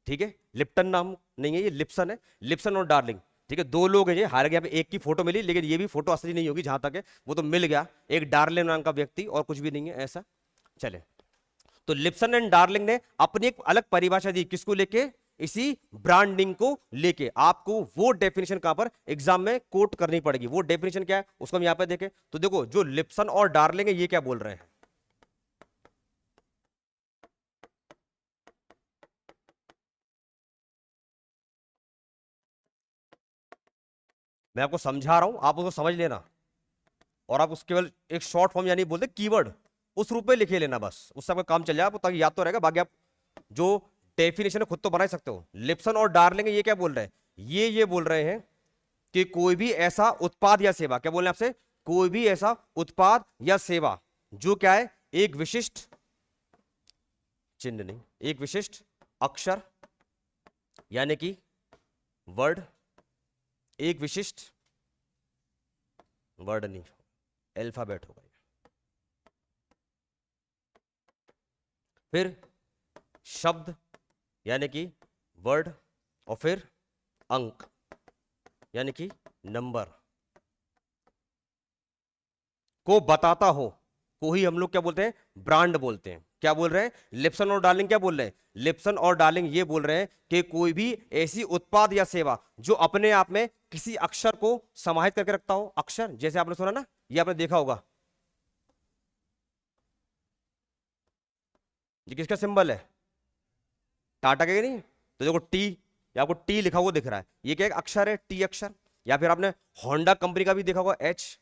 A: ठीक है, लिप्टन नाम नहीं है, ये लिप्सन है, लिप्सन और डार्लिंग। ठीक है, दो लोग हैं ये, हालांकि यहाँ पे एक की फोटो मिली, लेकिन ये भी फोटो असली नहीं होगी जहां तक है, वो तो मिल गया एक डार्लिंग नाम का व्यक्ति, और कुछ भी नहीं है ऐसा। चले, तो लिप्सन एंड डार्लिंग ने अपनी एक अलग परिभाषा दी, किसको लेके, इसी ब्रांडिंग को लेके। आपको वो डेफिनेशन कहां पर एग्जाम में कोट करनी पड़ेगी, वो डेफिनेशन क्या है उसको हम यहां पे देखें। तो देखो जो लिप्सन और डार्लिंग है ये क्या बोल रहे हैं, मैं आपको समझा रहा हूं, आप उसको समझ लेना, और आप उसके केवल एक शॉर्ट फॉर्म यानी बोलते कीवर्ड उस रूप में लिखे लेना, बस उससे आपका काम चल जाए, ताकि याद तो रहेगा। बाकी आप जो डेफिनेशन है खुद तो बना सकते हो। लिप्सन और डार्लिंग ये क्या बोल रहे हैं, ये बोल रहे हैं कि कोई भी ऐसा उत्पाद या सेवा, क्या बोल रहे हैं आपसे, कोई भी ऐसा उत्पाद या सेवा जो क्या है, एक विशिष्ट चिन्ह नहीं, एक विशिष्ट अक्षर यानी कि वर्ड, एक विशिष्ट वर्ड नहीं, अल्फाबेट होगा, फिर शब्द यानी कि वर्ड, और फिर अंक यानी कि नंबर को बताता हो, को ही हम लोग क्या बोलते हैं, ब्रांड बोलते हैं। क्या बोल रहे हैं लिप्सन और डार्लिंग, क्या बोल रहे हैं, लिप्सन और डार्लिंग ये बोल रहे हैं कि कोई भी ऐसी उत्पाद या सेवा जो अपने आप में किसी अक्षर को समाहित करके रखता हो। अक्षर जैसे आपने सुना ना, ये आपने देखा होगा, ये किसका सिंबल है, टाटा का नहीं, तो देखो टी, या आपको टी लिखा हुआ दिख रहा है, ये क्या एक अक्षर है, टी अक्षर। या फिर आपने होंडा कंपनी का भी देखा होगा, एच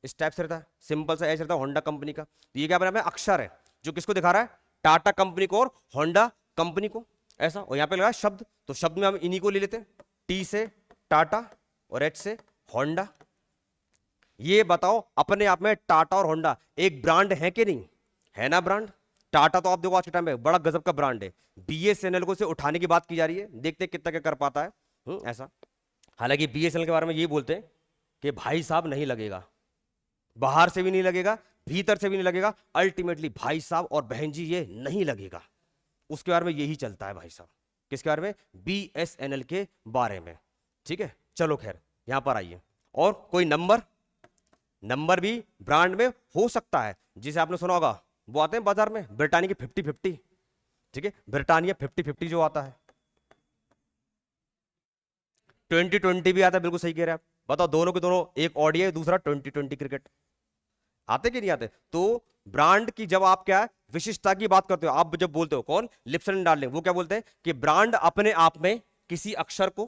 A: इस टाइप से रहता है, सिंपल सा एच रहता है होंडा कंपनी का। तो ये क्या बना है, अक्षर है जो किसको दिखा रहा है, टाटा कंपनी को और होंडा कंपनी को, ऐसा। और यहाँ पे लगा शब्द, तो शब्द में हम इन्हीं को ले लेते हैं, टी से टाटा और एच से होंडा। ये बताओ अपने आप में टाटा और होंडा एक ब्रांड है कि नहीं, है ना ब्रांड। टाटा तो आप देखो आज के टाइम में बड़ा गजब का ब्रांड है, बीएसएनएल को से उठाने की बात की जा रही है, देखते हैं कितना क्या कर पाता है। ऐसा, हालांकि बीएसएनएल के बारे में ये बोलते हैं कि भाई साहब नहीं लगेगा, बाहर से भी नहीं लगेगा, भीतर से भी नहीं लगेगा, अल्टीमेटली भाई साहब और बहन जी ये नहीं लगेगा। उसके बारे में यही चलता है भाई साहब, किसके बारे में, बीएसएनएल के बारे में। ठीक है, चलो खैर यहां पर आइए। और कोई नंबर, नंबर भी ब्रांड में हो सकता है, जिसे आपने सुना होगा, वो आते हैं बाजार में ब्रिटानिया की 50-50। ठीक है, ब्रिटानिया 50-50 जो आता है, 20-20 भी आता है, बिल्कुल सही कह रहे हैं आप। बताओ दोनों के दोनों, एक ओडीआई दूसरा 20-20 क्रिकेट, आते कि नहीं आते। तो ब्रांड की जब आप क्या विशिष्टता की बात करते हो, आप जब बोलते हो, कौन, लिप्सन एंड डार्लिंग, वो क्या बोलते हैं कि ब्रांड अपने आप में किसी अक्षर को,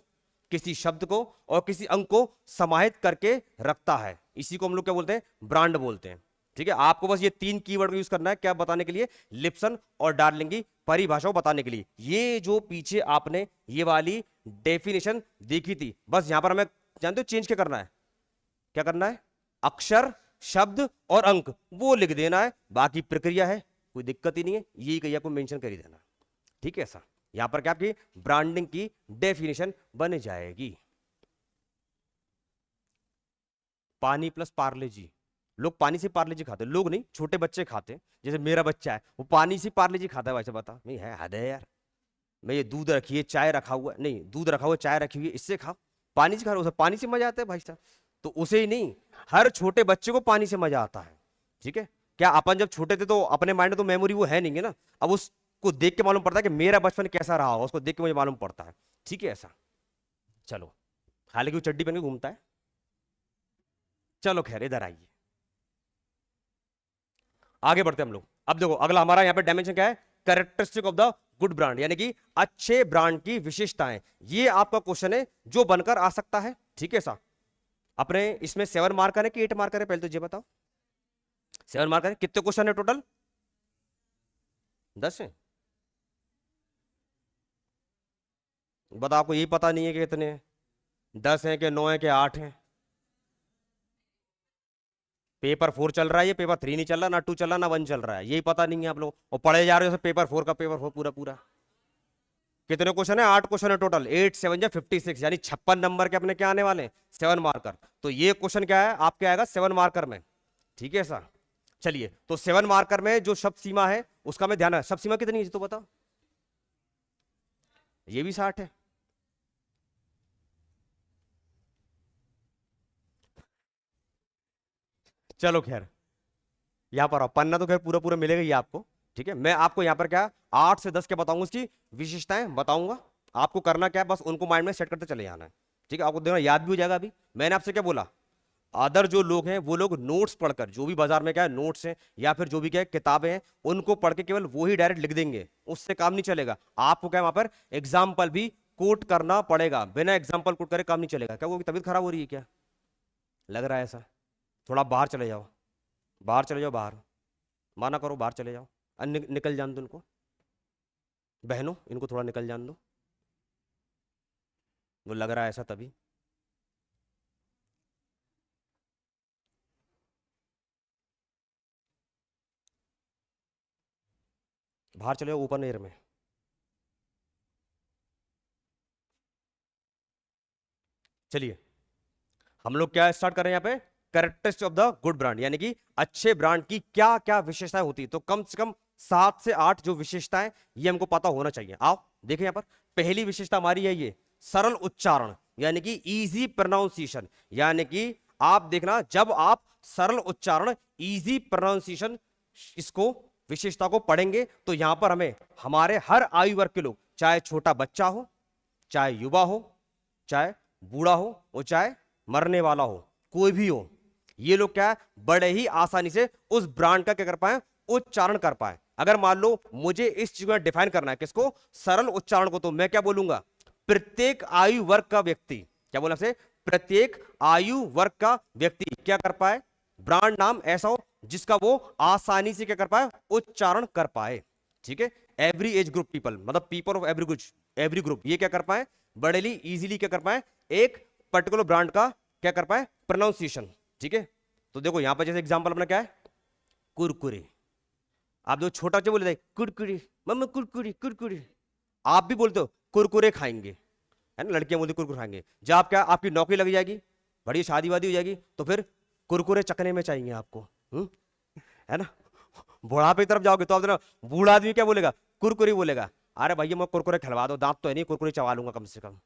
A: किसी शब्द को और किसी अंक को समाहित करके रखता है, इसी को हम लोग क्या बोलते हैं, ब्रांड बोलते हैं। ठीक है, आपको बस ये तीन कीवर्ड यूज करना है, क्या बताने के लिए, लिप्सन और डार्लिंग की परिभाषा बताने के लिए। ये जो पीछे आपने ये वाली डेफिनेशन देखी थी, बस यहां पर हमें जानते हो चेंज क्या करना है, क्या करना है, अक्षर, शब्द और अंक वो लिख देना है, बाकी प्रक्रिया है, कोई दिक्कत ही नहीं है, यही कहीं आपको मेंशन कर ही देना। ठीक है, ऐसा यहां पर क्या आपकी ब्रांडिंग की डेफिनेशन बन जाएगी। पानी प्लस पार्ले जी, लोग पानी से पार्ले जी खाते, लोग नहीं, छोटे बच्चे खाते हैं, जैसे मेरा बच्चा है वो पानी से पार्ले जी खाता है। वैसे बता, नहीं है, हद है यार, मैं ये दूध रखी है, चाय रखा हुआ, नहीं दूध रखा हुआ चाय रखी हुई है, इससे खाओ, पानी से खा रहे हो, पानी से मजा आता है भाई साहब। तो उसे ही नहीं, हर छोटे बच्चे को पानी से मजा आता है। ठीक है, क्या अपन जब छोटे थे तो अपने माइंड में तो मेमोरी वो है नहीं है ना, अब उस को देख के मालूम पड़ता है कि मेरा बचपन कैसा रहा होगा, उसको देख के मुझे मालूम पड़ता है। ठीक है ऐसा। चलो, हालांकि वो चड्डी पहन के घूमता है। चलो खैर, इधर आइए, आगे बढ़ते हैं हम लोग। अब देखो अगला हमारा यहाँ पे डायमेंशन क्या है, characteristic of the good brand, यानी कि अच्छे ब्रांड की विशेषताएं। ये आपका क्वेश्चन है जो बनकर आ सकता है। ठीक है साहब, अपने इसमें 7 मार्कर है कि 8 मार्कर है, पहले तो ये बताओ। 7 मार्कर है। कितने क्वेश्चन है टोटल? 10 है। बताओ, आपको यही पता नहीं है कि कितने हैं? 10 है कि 9 है कि 8 है? पेपर 4 चल रहा है, ये पेपर 3 नहीं चल रहा, ना 2 चल रहा, ना 1 चल रहा है, यही पता नहीं है आप लोग, और पढ़े जा रहे हो पेपर 4 का पेपर 4 पूरा पूरा। कितने क्वेश्चन है? 8 क्वेश्चन है टोटल। 8 7 जा 56, यानी 56 नंबर के अपने क्या आने वाले हैं? 7 मार्कर। तो ये क्वेश्चन क्या है आपके, आएगा 7 मार्कर में। ठीक है सर। चलिए, तो 7 मार्कर में जो शब्द सीमा है उसका मैं ध्यान है। शब्द सीमा कितनी है तो बताओ? ये भी 60 है। चलो खैर, यहां पर पन्ना तो खैर पूरा पूरा मिलेगा ही आपको। ठीक है, मैं आपको यहां पर क्या 8 से 10 के बताऊंगा, उसकी विशेषताएं बताऊंगा। आपको करना क्या है, बस उनको माइंड में सेट करते चले जाना है। ठीक है, आपको देखना याद भी हो जाएगा। अभी मैंने आपसे क्या बोला, अदर जो लोग हैं वो लोग नोट्स पढ़कर, जो भी बाजार में क्या है नोट्स हैं या फिर जो भी क्या है किताबें हैं, उनको पढ़ के केवल वो ही डायरेक्ट लिख देंगे, उससे काम नहीं चलेगा। आपको क्या वहां पर एग्जाम्पल भी कोट करना पड़ेगा, बिना एग्जाम्पल कोट करे काम नहीं चलेगा। क्या वो तबीयत खराब हो रही है क्या? लग रहा है ऐसा। थोड़ा बाहर चले जाओ, बाहर चले जाओ, बाहर माना करो, बाहर चले जाओ। निकल जान दो इनको, बहनों इनको थोड़ा निकल जान दो, वो लग रहा है ऐसा तभी। बाहर चले जाओ ओपन एयर में। चलिए, हम लोग क्या स्टार्ट कर रहे हैं यहाँ पे, characteristic of the good brand, यानी कि अच्छे ब्रांड की क्या क्या विशेषताएं होती है। तो कम से कम 7 से 8 जो विशेषताएं, ये हमको पता होना चाहिए। आओ देखें यहाँ पर, पहली विशेषता हमारी है ये सरल उच्चारण, यानी कि इजी प्रोनाउंसिएशन। यानी कि आप देखना, जब आप सरल उच्चारण, इजी प्रोनाउंसिएशन, इसको विशेषता को पढ़ेंगे तो यहां पर हमें हमारे हर आयु वर्ग के लोग, चाहे छोटा बच्चा हो, चाहे युवा हो, चाहे बूढ़ा हो, और चाहे मरने वाला हो, कोई भी हो, ये लोग क्या है बड़े ही आसानी से उस ब्रांड का क्या कर पाए, उच्चारण कर पाए। अगर मान लो मुझे इस चीज में डिफाइन करना है, किसको, सरल उच्चारण को, तो मैं क्या बोलूंगा, प्रत्येक आयु वर्ग का व्यक्ति, क्या बोला से, प्रत्येक आयु वर्ग का व्यक्ति क्या कर पाए, ब्रांड नाम ऐसा हो जिसका वो आसानी से क्या कर पाए, उच्चारण कर पाए। ठीक है, एवरी एज ग्रुप पीपल, मतलब पीपल ऑफ एवरी ग्रुप, ये क्या कर पाए, बड़े ही इजीली क्या कर पाए, एक पर्टिकुलर ब्रांड का क्या कर पाए, प्रोनाउंसिएशन। ठीक है, तो देखो यहां पर जैसे एग्जांपल अपना क्या है, कुरकुरे। आप जो छोटा बच्चे बोले कुरकुरे, मम्मा कुरकुरे कुरकुरे, आप भी बोलते हो कुरकुरे खाएंगे, है ना, लड़कियां बोलती कुरकुरे खाएंगे। जब आप क्या, आपकी नौकरी लग जाएगी, बड़ी शादी वादी हो जाएगी, तो फिर कुरकुरे चखने में चाहिए आपको, है ना। बुढ़ापे की तरफ जाओगे तो आप ना, बूढ़ा आदमी क्या बोलेगा, कुरकुरे बोलेगा। अरे भैया मैं कुरकुरे खिलवा दो, दांत तो है नहीं, कुरकुरे चबा लूंगा कम से कम।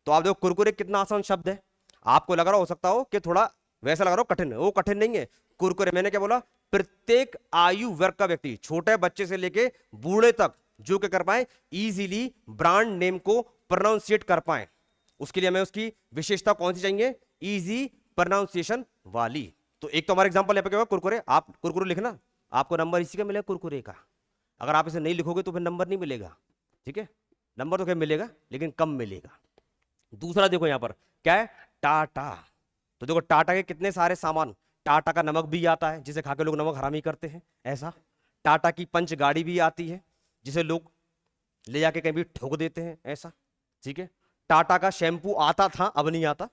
A: तो आप देखो कुरकुरे कितना आसान शब्द है। आपको लग रहा हो सकता हो कि थोड़ा वैसा लग रहा हो कठिन है, वो कठिन नहीं है। कुरकुरे, मैंने क्या बोला, प्रत्येक आयु वर्ग का व्यक्ति, छोटे बच्चे से लेके बूढ़े तक, जो क्या कर पाए, इजीली ब्रांड नेम को प्रोनाउंसिएट कर पाए, उसके लिए हमें उसकी विशेषता कौन सी चाहिए, इजी प्रोनाउंसिएशन वाली। तो एक तो हमारा एग्जांपल यहाँ पे क्या होगा, कुरकुरे। आप कुरकुरे लिखना, आपको नंबर इसी का मिलेगा कुरकुरे का। अगर आप इसे नहीं लिखोगे तो फिर नंबर नहीं मिलेगा। ठीक है, नंबर तो क्या मिलेगा लेकिन कम मिलेगा। दूसरा देखो यहां पर क्या है, टाटा। तो देखो टाटा के कितने सारे सामान, टाटा का नमक भी आता है जिसे खा के लोग नमक हरामी करते हैं, ऐसा। टाटा की पंच गाड़ी भी आती है जिसे लोग ले जाके कहीं भी ठोक देते हैं, ऐसा। ठीक है, टाटा का शैम्पू आता था, अब नहीं आता।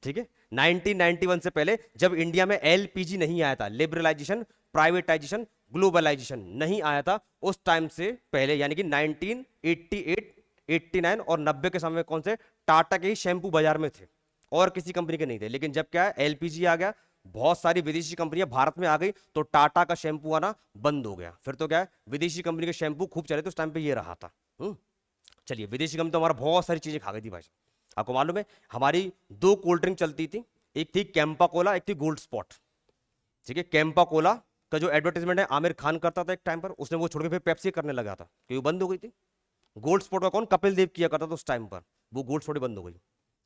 A: ठीक है, 1991 से पहले जब इंडिया में एलपीजी नहीं आया था, लिबरलाइजेशन, प्राइवेटाइजेशन, ग्लोबलाइजेशन नहीं आया था, उस टाइम से पहले, यानी कि 1988, 89 और 90 के समय में कौन से, टाटा के ही शैम्पू बाजार में थे और किसी कंपनी के नहीं थे। लेकिन जब क्या है एलपीजी आ गया, बहुत सारी विदेशी कंपनियां भारत में आ गई, तो टाटा का शैम्पू आना बंद हो गया। फिर तो क्या है, विदेशी कंपनी के शैम्पू खूब चले थे उस टाइम पे, ये रहा था। चलिए, विदेशी कंपनी तो हमारा बहुत सारी चीजें खा गई थी भाई साहब। आपको मालूम है हमारी 2 कोल्ड ड्रिंक चलती थी, एक थी कैंपा कोला, एक थी गोल्ड स्पॉट। ठीक है, कैंपा कोला का जो एडवर्टाइजमेंट है आमिर खान करता था एक टाइम पर, उसने वो छोड़ के फिर पेप्सी करने लगा था क्योंकि वो बंद हो गई थी। गोल्ड स्पॉट का कौन, कपिल देव किया करता था उस टाइम पर, वो गोल्ड स्पॉट बंद हो गई।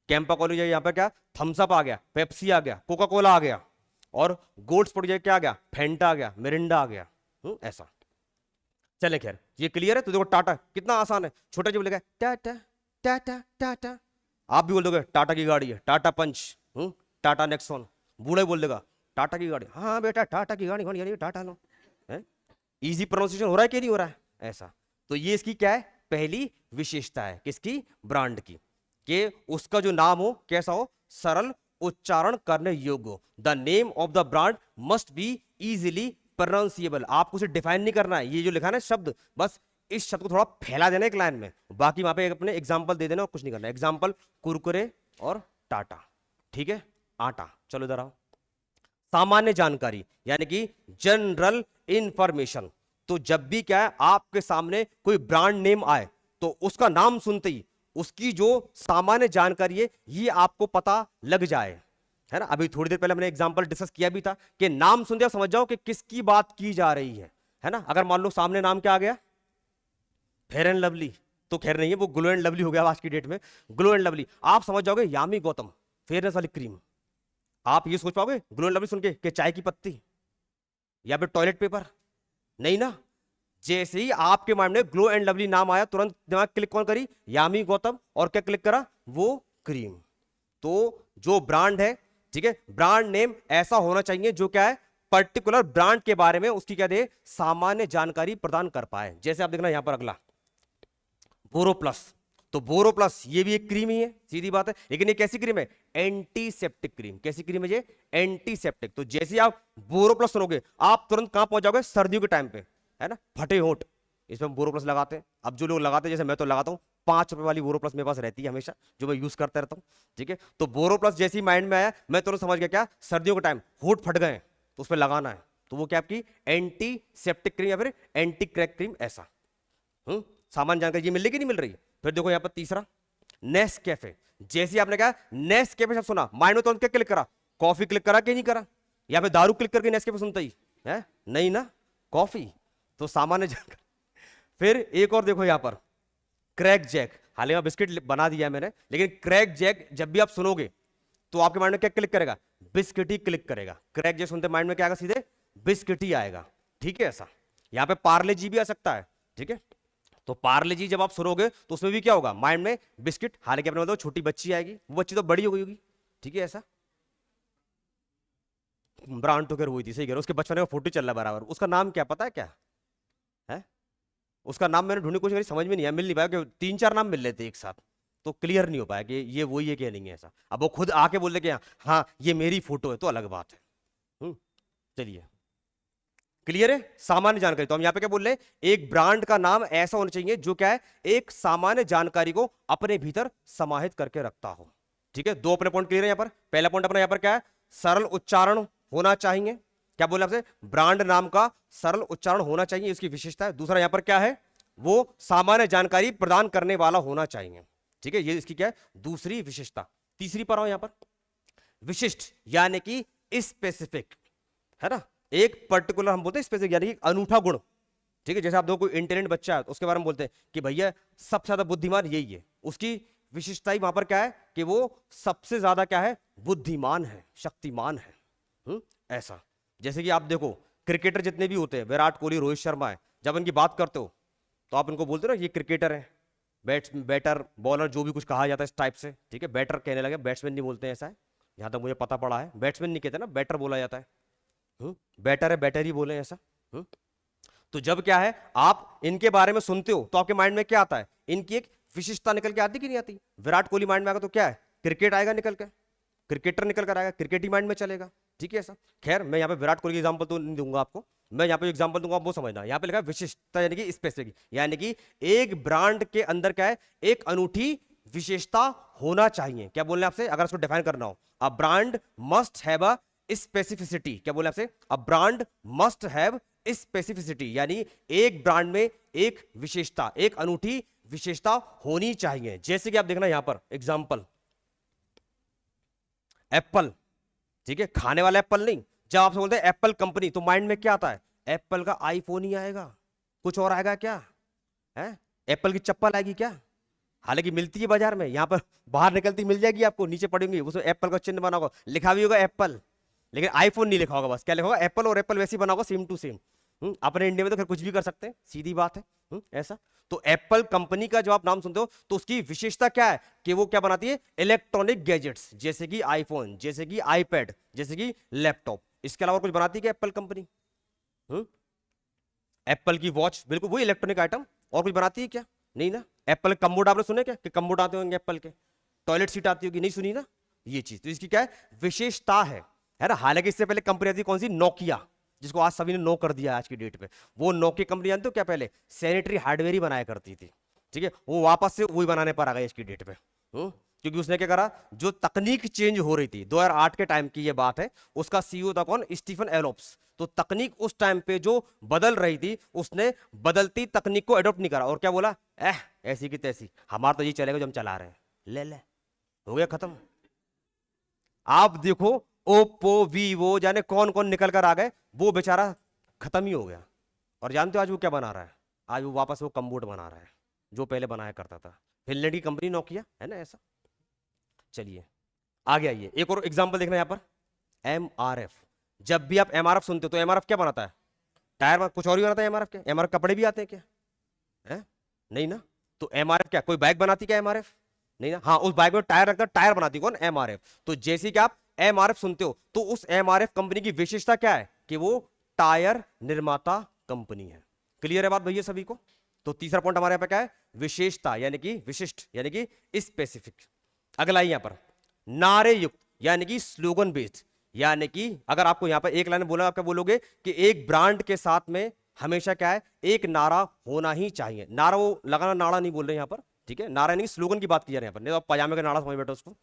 A: कैंपा कॉलेज यहाँ पर क्या, थम्सअप आ गया, पेप्सी आ गया, कोका कोला आ गया, और गोल्ड स्पॉट क्या आ गया, फेंटा आ गया, मिरिंडा आ गया। ऐसा। चले खैर, ये क्लियर है। तो देखो टाटा कितना आसान है, छोटा जो बोलेगा टाटा टाटा टाटा, आप भी बोल दोगे टाटा की गाड़ी है, टाटा पंच, टाटा नेक्सॉन, बूढ़े बोल देगा टाटा की गाड़ी, हाँ बेटा टाटा की गाड़ी यानी टाटा लो। इजी प्रोनाउंसिएशन हो रहा है कि नहीं हो रहा है? ऐसा। तो ये इसकी क्या है, पहली विशेषता है किसकी, ब्रांड की, कि उसका जो नाम हो कैसा हो, सरल उच्चारण करने योग्य हो। The name of the brand must be easily pronounceable. आपको उसे डिफाइन नहीं करना है, ये जो लिखा है ना शब्द, बस इस शब्द को थोड़ा फैला देना एक लाइन में, बाकी वहां पे अपने एग्जाम्पल दे देना और कुछ नहीं करना। एग्जाम्पल कुरकुरे और टाटा, ठीक है, आटा। चलो इधर आओ। सामान्य जानकारी यानी कि जनरल इंफॉर्मेशन। तो जब भी क्या है आपके सामने कोई ब्रांड नेम आए तो उसका नाम सुनते ही उसकी जो सामान्य जानकारी है ये आपको पता लग जाए, है ना। अभी थोड़ी देर पहले हमने एग्जांपल डिस्कस किया भी था कि नाम सुनते समझ जाओ कि किसकी बात की जा रही है ना। अगर मान लो सामने नाम क्या आ गया, फेयर एंड लवली, तो खैर नहीं है, वो ग्लो एंड लवली हो गया आज की डेट में, ग्लो एंड लवली। आप समझ जाओगे यामी गौतम फेयरनेस वाली क्रीम। आप ये सोच पाओगे ग्लो एंड लवली सुन के कि चाय की पत्ती या फिर टॉयलेट पेपर? नहीं ना। जैसे ही आपके माइंड में ग्लो एंड लवली नाम आया तुरंत दिमाग क्लिक कौन करी, यामी गौतम, और क्या क्लिक करा, वो क्रीम। तो जो ब्रांड है, ठीक है, ब्रांड नेम ऐसा होना चाहिए जो क्या है, पर्टिकुलर ब्रांड के बारे में उसकी क्या दे, सामान्य जानकारी प्रदान कर पाए। जैसे आप देखना यहां पर अगला बोरोप्लस। तो बोरोप्लस ये भी एक क्रीम ही है, सीधी बात है, लेकिन ये कैसी क्रीम है, एंटीसेप्टिक क्रीम। कैसी क्रीम है ये, एंटीसेप्टिक। तो जैसे आप बोरोप्लस सुनोगे आप तुरंत कहां पहुंच जाओगे, सर्दियों के टाइम पे, है ना, फटे होंठ, इसमें बोरोप्लस लगाते हैं। अब जो लोग लगाते हैं, जैसे मैं तो लगाता हूं, 5 रुपए वाली बोरोप्लस मेरे पास रहती है हमेशा, जो मैं यूज करता रहता हूं, ठीक है। तो बोरोप्लस जैसे ही माइंड में आया मैं तुरंत समझ गया क्या, सर्दियों के टाइम होंठ फट गए तो उस पर लगाना है, तो वो क्या आपकी एंटीसेप्टिक क्रीम या फिर एंटी क्रैक क्रीम। ऐसा सामान्य जानकारी ये मिल रही कि नहीं मिल रही। फिर देखो यहां पर तीसरा नेस्कैफे। जैसे आपने कहा नेस्कैफे शब्द सुना, माइंड में तो क्या क्लिक करा, कॉफी क्लिक करा कि नहीं करा, या फिर दारू क्लिक करके नेस्कैफे सुनता ही है, नहीं ना, कॉफी। तो सामान्य जानकारी। फिर एक और देखो यहां पर क्रैक जैक। हालांकि बिस्किट बना दिया है मैंने, लेकिन क्रैक जैक जब भी आप सुनोगे तो आपके माइंड में क्या क्लिक करेगा, बिस्किट ही क्लिक करेगा। क्रैक जैक सुनते माइंड में क्या आएगा, सीधे बिस्किट ही आएगा, ठीक है। ऐसा यहां पे पार्ले जी भी आ सकता है, ठीक है। तो पार्ले जी जब आप सुनोगे तो उसमें भी क्या होगा, माइंड में बिस्किट। हालांकि अपने मतलब छोटी बच्ची आएगी, वो बच्ची तो बड़ी हो गई होगी, ठीक है। ऐसा ब्रांड तो कर हुई थी, सही कह रहे हो, उसके बचपन का फोटो चल रहा है बराबर। उसका नाम क्या पता है क्या है, उसका नाम मैंने ढूंढने की कोशिश करी, समझ में नहीं आया, मिल नहीं पाया, कि 3-4 नाम मिल लेते एक साथ तो क्लियर नहीं हो पाया कि ये वही है कि नहीं है। ऐसा अब वो खुद आके बोल दे कि हाँ ये मेरी फोटो है तो अलग बात है। चलिए क्लियर है, सामान्य जानकारी। तो हम यहाँ पे क्या बोल रहे हैं, एक ब्रांड का नाम ऐसा होना चाहिए जो क्या है, एक सामान्य जानकारी को अपने भीतर समाहित करके रखता हो, ठीक है। 2 अपने पॉइंट क्लियर है यहाँ पर। पहला पॉइंट अपना यहाँ पर क्या है, सरल उच्चारण होना चाहिए। क्या बोले आपसे, ब्रांड नाम का सरल उच्चारण होना चाहिए, इसकी विशेषता है। दूसरा यहाँ पर क्या है, वो सामान्य जानकारी प्रदान करने वाला होना चाहिए, ठीक है, ये इसकी क्या है, दूसरी विशेषता। तीसरी पर आओ यहाँ पर, विशिष्ट यानी कि स्पेसिफिक, है ना। एक पर्टिकुलर हम बोलते हैं स्पेसिफिक यानी कि अनूठा गुण, ठीक है। जैसे आप देखो कोई इंटेलिजेंट बच्चा है तो उसके बारे में बोलते हैं कि भैया सबसे ज्यादा बुद्धिमान यही है, उसकी विशिष्टता ही वहां पर क्या है कि वो सबसे ज्यादा क्या है, बुद्धिमान है, शक्तिमान है। ऐसा। जैसे कि आप देखो क्रिकेटर जितने भी होते हैं, विराट कोहली, रोहित शर्मा है, जब उनकी बात करते हो तो आप उनको बोलते हो ना ये क्रिकेटर है, बैटर बॉलर जो भी कुछ कहा जाता है इस टाइप से, ठीक है। बैटर कहने लगे, बैट्समैन नहीं बोलते हैं, ऐसा है जहां तक मुझे पता पड़ा है, बैट्समैन नहीं कहते ना, बैटर बोला जाता है। बेटर है, बेटर ही बोले ऐसा। तो जब क्या है आप इनके बारे में सुनते हो तो आपके माइंड में क्या आता है, इनकी एक विशिष्टता निकल के आती कि नहीं आती। विराट कोहली माइंड में आएगा तो क्या है, क्रिकेट आएगा निकल के, क्रिकेटर निकल कर आएगा, क्रिकेट ही माइंड में चलेगा, ठीक है। ऐसा खैर मैं यहाँ पे विराट कोहली की एग्जांपल तो नहीं दूंगा आपको, मैं यहाँ पे एग्जांपल दूंगा, आप वो समझना। यहाँ पे लिखा है विशिष्टता यानी कि स्पेसिफिक, यानी कि एक ब्रांड के अंदर क्या है, एक अनूठी विशेषता होना चाहिए। क्या बोलने आपसे, अगर इसको डिफाइन करना हो, a brand must have a specificity. क्या बोले आपसे, a brand must have specificity, यानी एक ब्रांड में एक विशेषता, एक अनूठी विशेषता होनी चाहिए। जैसे कि आप देखना यहां पर एग्जांपल, एप्पल, ठीक है, खाने वाला एप्पल नहीं, जब आपसे बोलते हैं एप्पल कंपनी तो माइंड में क्या आता है? एप्पल का आईफोन ही आएगा, कुछ और आएगा क्या है? एप्पल की चप्पल आएगी क्या? हालांकि मिलती है बाजार में, यहाँ पर बाहर निकलती मिल जाएगी आपको, नीचे पड़ेंगी, उसमें एप्पल का चिन्ह बना होगा, लिखा भी होगा एप्पल, लेकिन आईफोन नहीं लिखा होगा। बस क्या लिखा होगा? एप्पल, और एप्पल वैसे ही बना होगा सेम टू सेम। अपने इंडिया में तो खैर कुछ भी कर सकते हैं, सीधी बात है। ऐसा तो एप्पल कंपनी का जब आप नाम सुनते हो तो उसकी विशेषता क्या है कि वो क्या बनाती है? इलेक्ट्रॉनिक गैजेट्स, जैसे कि आईफोन, जैसे कि आईपैड, जैसे कि लैपटॉप। इसके अलावा कुछ बनाती है क्या एप्पल कंपनी? एप्पल की वॉच, बिल्कुल वही इलेक्ट्रॉनिक आइटम। और कुछ बनाती है क्या? नहीं ना। एप्पल कम्बोर्ड आपने सुने क्या कि कम्बोर्ड आते होंगे एप्पल के? टॉयलेट सीट आती होगी, नहीं सुनी ना। ये चीज तो इसकी क्या है? विशेषता है ना। हालांकि इससे पहले कंपनी आती कौन सी? नोकिया, जिसको आज सभी ने नो कर दिया आज की डेट पे। वो नोकिया कंपनी जानते हो क्या? पहले सैनिटरी हार्डवेयर ही बनाया करती थी, ठीक है। वो वापस से वही बनाने पर आ गई आज की डेट पे। क्योंकि उसने क्या करा, जो तकनीक चेंज हो रही थी 2008 के टाइम की ये बात है, उसका सीईओ था कौन? स्टीफन एलोप्स। तो तकनीक उस टाइम पे जो बदल रही थी, उसने बदलती तकनीक को एडॉप्ट नहीं करा और क्या बोला, ऐसी की तैसी, हमारा तो ये चलेगा जो हम चला रहे हैं, ले हो गया खत्म। आप देखो ओप्पो, वीवो, जाने कौन कौन निकल कर आ गए, वो बेचारा खत्म ही हो गया। और जानते हो आज वो क्या बना रहा है? आज वो वापस वो कम्बोर्ड बना रहा है जो पहले बनाया करता था। फिनलैंड की कंपनी नोकिया है ना। ऐसा चलिए आगे आइए, एक और एग्जांपल देखना यहां पर। एमआरएफ। जब भी आप एमआरएफ सुनते हो तो एमआरएफ क्या बनाता है? टायर, कुछ और ही बनाता है एमआरएफ। के एमआरएफ कपड़े भी आते हैं क्या? है नहीं ना। तो एमआरएफ क्या कोई बाइक बनाती क्या एमआरएफ? नहीं ना। हाँ, उस बाइक में टायर रखता, टायर बनाती कौन? एमआरएफ। तो जैसे कि आप एमआरएफ सुनते हो तो उस एमआरएफ कंपनी की विशेषता क्या है कि वो टायर निर्माता कंपनी है। क्लियर है बात भैया सभी को? तो तीसरा पॉइंट हमारे यहां पर क्या है? विशेषता, यानी कि विशिष्ट, यानी कि स्पेसिफिक। अगला यहां पर नारे युक्त, यानी कि स्लोगन बेस्ड। यानी कि अगर आपको यहां पर एक लाइन बोला, आप क्या बोलोगे कि एक ब्रांड के साथ में हमेशा क्या है? एक नारा होना ही चाहिए। नारा वो लगाना नारा नहीं बोल रहे यहां पर, ठीक है। नारा नहीं, स्लोगन की बात की जा रही है यहां पर, नहीं तो आप पजामे का नारा समझ बैठो उसको,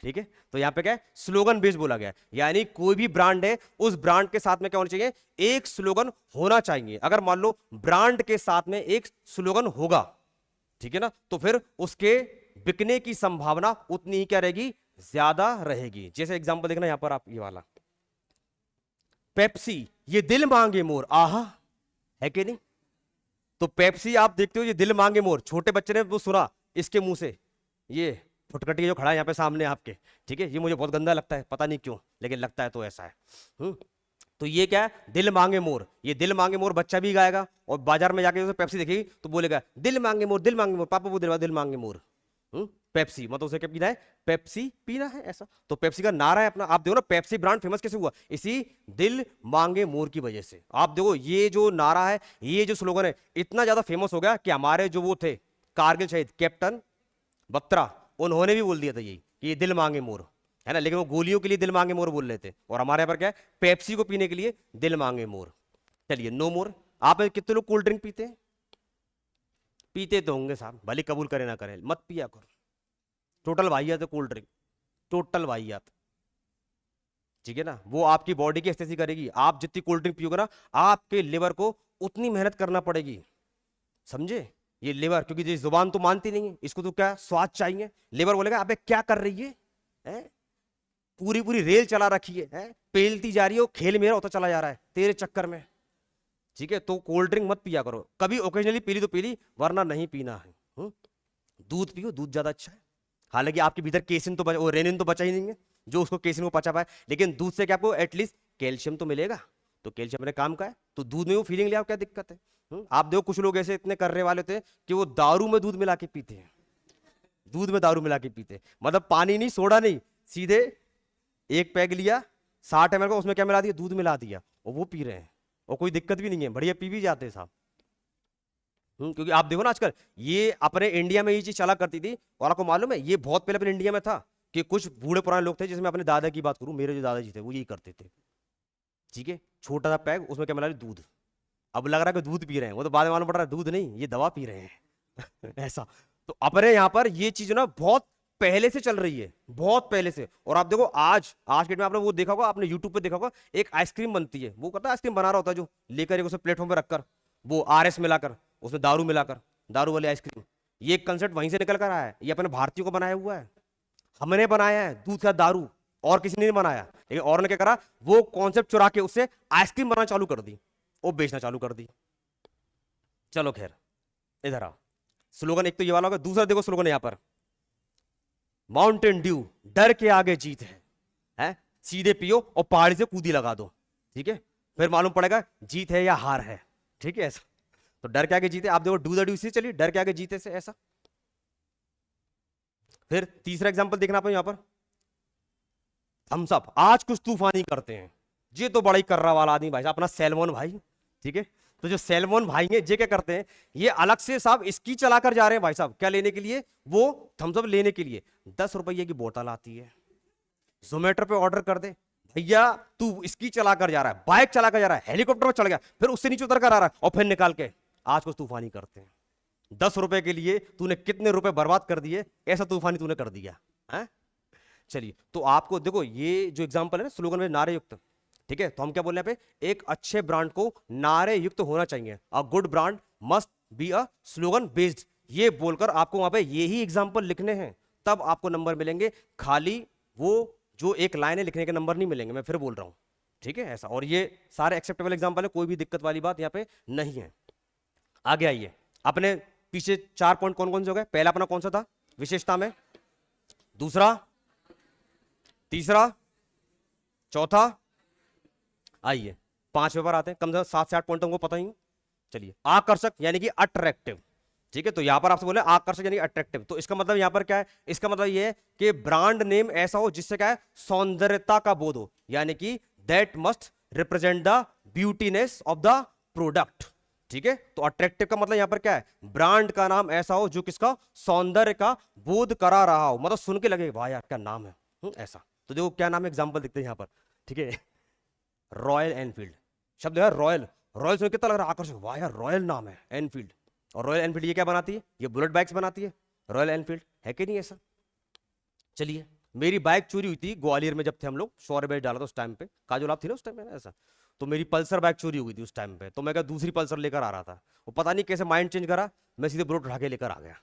A: ठीक है। तो यहां पे क्या है? स्लोगन बेस्ड बोला गया है। यानी कोई भी ब्रांड है, उस ब्रांड के साथ में क्या होना चाहिए? एक स्लोगन होना चाहिए। अगर मान लो ब्रांड के साथ में एक स्लोगन होगा, ठीक है ना, तो फिर उसके बिकने की संभावना उतनी ही क्या रहेगी? ज्यादा रहेगी। जैसे एग्जांपल देखना यहां पर आप, ये वाला पेप्सी, ये दिल मांगे मोर, आहा, है कि नहीं? तो पेप्सी आप देखते हो, ये दिल मांगे मोर, छोटे बच्चे ने वो सुना इसके मुंह से, ये फुटकटी जो खड़ा है यहाँ पे सामने आपके, ठीक है, ये मुझे बहुत गंदा लगता है, पता नहीं क्यों, लेकिन लगता है तो ऐसा है। तो ये क्या है? दिल मांगे मोर। ये दिल मांगे मोर बच्चा भी गाएगा और बाजार में जाके उसे पेप्सी देखेगी तो बोलेगा दिल मांगे मोर, दिल मांगे मोर, पापा वो दिल मांगे मोर। पेप्सी मतलब उसे क्या पीना है? पेप्सी पीना है, ऐसा। तो पेप्सी का नारा है अपना। आप देखो ना, पेप्सी ब्रांड फेमस कैसे हुआ? इसी दिल मांगे मोर की वजह से। आप देखो ये जो नारा है, ये जो स्लोगन है, इतना ज्यादा फेमस हो गया कि हमारे जो वो थे कारगिल शहीद कैप्टन बत्रा, उन्होंने भी बोल दिया था यही कि ये दिल मांगे मोर, है ना। लेकिन वो गोलियों के लिए दिल मांगे मोर बोल रहे थे, और हमारे यहाँ पर क्या है? पेप्सी को पीने के लिए दिल मांगे मोर। चलिए नो मोर। आप कितने लोग कोल्ड ड्रिंक पीते हैं? पीते तो होंगे साहब, भले कबूल करें ना करें, मत पिया करो। टोटल वाहियात है कोल्ड ड्रिंक, टोटल वाहियात, ठीक है ना। वो आपकी बॉडी की एक्सरसाइज करेगी। आप जितनी कोल्ड ड्रिंक पियोगे ना, आपके लिवर को उतनी मेहनत करना पड़ेगी, समझे? ये लिवर, क्योंकि ये जुबान तो मानती नहीं है, इसको तो क्या स्वाद चाहिए। लिवर बोलेगा अबे क्या कर रही है? पूरी पूरी रेल चला रखी है, पेलती जा रही है, खेल मेरा होता चला जा रहा है तेरे चक्कर में, ठीक है। तो कोल्ड ड्रिंक मत पिया करो, कभी ओकेजनली पी ली तो पी ली, वरना नहीं पीना है। दूध पियो, दूध ज्यादा अच्छा है। हालांकि आपके भीतर केसिन तो वो रेनिन तो बचा ही नहीं है जो उसको केसिन को पचा पाए, लेकिन दूध से क्या आपको एटलीस्ट कैल्शियम तो मिलेगा। तो कैल्शियम अपने काम का है, तो दूध में वो फीलिंग ले आओ, क्या दिक्कत है? आप देखो कुछ लोग ऐसे इतने करने वाले थे कि वो दारू में दूध मिला के पीते हैं, दूध में दारू मिला के पीते हैं। मतलब पानी नहीं, सोडा नहीं, सीधे एक पैग लिया 60 ml का, उसमें क्या मिला दिया? दूध मिला दिया, और वो पी रहे हैं, और कोई दिक्कत भी नहीं है, बढ़िया पी भी जाते हैं साहब। क्योंकि आप देखो ना आजकल ये अपने इंडिया में ये चीज चला करती थी, और आपको मालूम है ये बहुत पहले अपने इंडिया में था कि कुछ बूढ़े पुराने लोग थे, जिसमें अपने दादा की बात करूं, मेरे जो दादाजी थे वो यही करते थे, ठीक है। छोटा सा पैग, उसमें क्या मिला? दूध। अब लग रहा है कि दूध पी रहे हैं, वो तो बाद में मालूम पड़ रहा है दूध नहीं, ये दवा पी रहे हैं। ऐसा। तो अपने यहाँ पर ये चीज ना बहुत पहले से चल रही है, बहुत पहले से। और आप देखो आज आज के डेट में आपने वो देखा होगा, आपने यूट्यूब पे देखा होगा, एक आइसक्रीम बनती है, वो कहता है आइसक्रीम बना रहा होता है जो लेकर उसे प्लेटफॉर्म पे रखकर, वो आरएस मिलाकर, उसमें दारू मिलाकर, दारू वाली आइसक्रीम। ये कंसेप्ट वहीं से निकल कर आया है, ये अपने भारतीयों को बनाया हुआ है, हमने बनाया है दूध का दारू, और किसी ने नहीं बनाया, लेकिन और ने क्या करा, वो कॉन्सेप्ट चुरा के उससे आइसक्रीम बनाना चालू कर दी, वो बेचना चालू कर दी। चलो खैर, इधर आओ। स्लोगन एक तो ये वाला होगा, दूसरा देखो स्लोगन यहां पर, माउंटेन ड्यू डर के आगे जीत है, सीधे पियो और पहाड़ी से कूदी लगा दो, ठीक है, फिर मालूम पड़ेगा जीत है या हार है, ठीक है ऐसा। तो डर के आगे जीते, आप देखो डू द ड्यू से चलिए, डर के आगे जीते से ऐसा। फिर तीसरा एग्जांपल देखना आप यहां पर, थम्स अप आज कुछ तूफानी करते हैं, ये तो बड़ा ही कर्रा वाला आदमी भाई साहब, अपना सैलमोन भाई, ठीक है। तो जो सैलमोन भाई है ये क्या करते हैं, ये अलग से साहब इसकी चलाकर जा रहे हैं भाई साहब, क्या लेने के लिए, वो थम्स अप लेने के लिए 10 रुपये की बोतल आती है, जोमेटो पे ऑर्डर कर दे, भैया तू इसकी चलाकर जा रहा है, बाइक चलाकर जा रहा है, हेलीकॉप्टर पर चढ़ गया, फिर उससे नीचे उतर कर आ रहा है, और फिर निकाल के आज कुछ तूफानी करते हैं। 10 रुपए के लिए तूने कितने रुपए बर्बाद कर दिए, ऐसा तूफानी तूने कर दिया है। चलिए, तो आपको देखो ये जो एग्जांपल है ना स्लोगन में नारे युक्त, ठीक है, तो हम क्या बोल रहे हैं पे, एक अच्छे ब्रांड को नारे युक्त होना चाहिए, a good brand must be a slogan based, ये बोलकर आपको वहां पे यही एग्जांपल लिखने हैं, तब आपको नंबर मिलेंगे, खाली वो जो एक लाइन है लिखने के नंबर नहीं मिलेंगे, मैं फिर बोल रहा हूं, ठीक है ऐसा। और ये सारे एक्सेप्टेबल एग्जांपल है, कोई भी दिक्कत वाली बात यहां पे नहीं है। आगे आइए, अपने पीछे 4 पॉइंट कौन कौन से हो गए, पहला अपना कौन सा था, विशेषता में, दूसरा, तीसरा, चौथा, आइए 5वें पर आते हैं, कम से कम 7 से 8 पॉइंट हमको पता ही है। चलिए, आकर्षक यानी कि अट्रैक्टिव, ठीक है, तो यहां पर आपसे बोले आकर्षक यानी अट्रैक्टिव, तो इसका मतलब यहां पर क्या है, इसका मतलब ये है कि ब्रांड नेम ऐसा हो जिससे क्या है, सौंदर्यता का बोध हो, यानी कि that must represent the beautiness of the product, ठीक है। तो अट्रैक्टिव का मतलब यहां पर क्या है, ब्रांड का नाम ऐसा हो जो किसका, सौंदर्य का बोध करा रहा हो, मतलब सुन के लगे वाह यार क्या नाम है, ऐसा। तो देखो क्या नाम है, एग्जाम्पल दिखते हैं यहां पर, ठीक है, रॉयल एनफील्ड, शब्द है रॉयल, रॉयल सुन कितना लग रहा है आकर्षक, वाह यार रॉयल नाम है एनफील्ड, और रॉयल एनफील्ड ये क्या बनाती है, ये बुलेट बाइक्स बनाती है, रॉयल एनफील्ड है कि नहीं ऐसा। चलिए, मेरी बाइक चोरी हुई थी ग्वालियर में, जब थे हम लोग 100 रुपये डाला था उस टाइम पे, काजोल आप थी ना उस टाइम में ऐसा, तो मेरी पल्सर बाइक चोरी हुई थी उस टाइम पे, तो मैं क्या दूसरी पल्सर लेकर आ रहा था, वो पता नहीं कैसे माइंड चेंज करा, मैं सीधे बुलेट उठा के लेकर आ गया।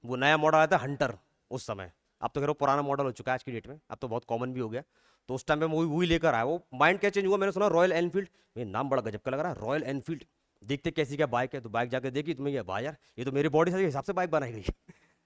A: वो नया मॉडल आया था हंटर उस समय, अब तो खैर वो पुराना मॉडल हो चुका है आज की डेट में, अब तो बहुत कॉमन भी हो गया, तो उस टाइम पे वही लेकर आया, वो माइंड क्या चेंज हुआ, मैंने सुना रॉयल एनफील्ड, मेरा नाम बड़ा गजब का लग रहा है, रॉयल एनफील्ड, देखते कैसी क्या बाइक है, तो बाइक जाकर देखी तो मैं ये वाह यार ये तो मेरी बॉडी के हिसाब से बाइक बनाई गई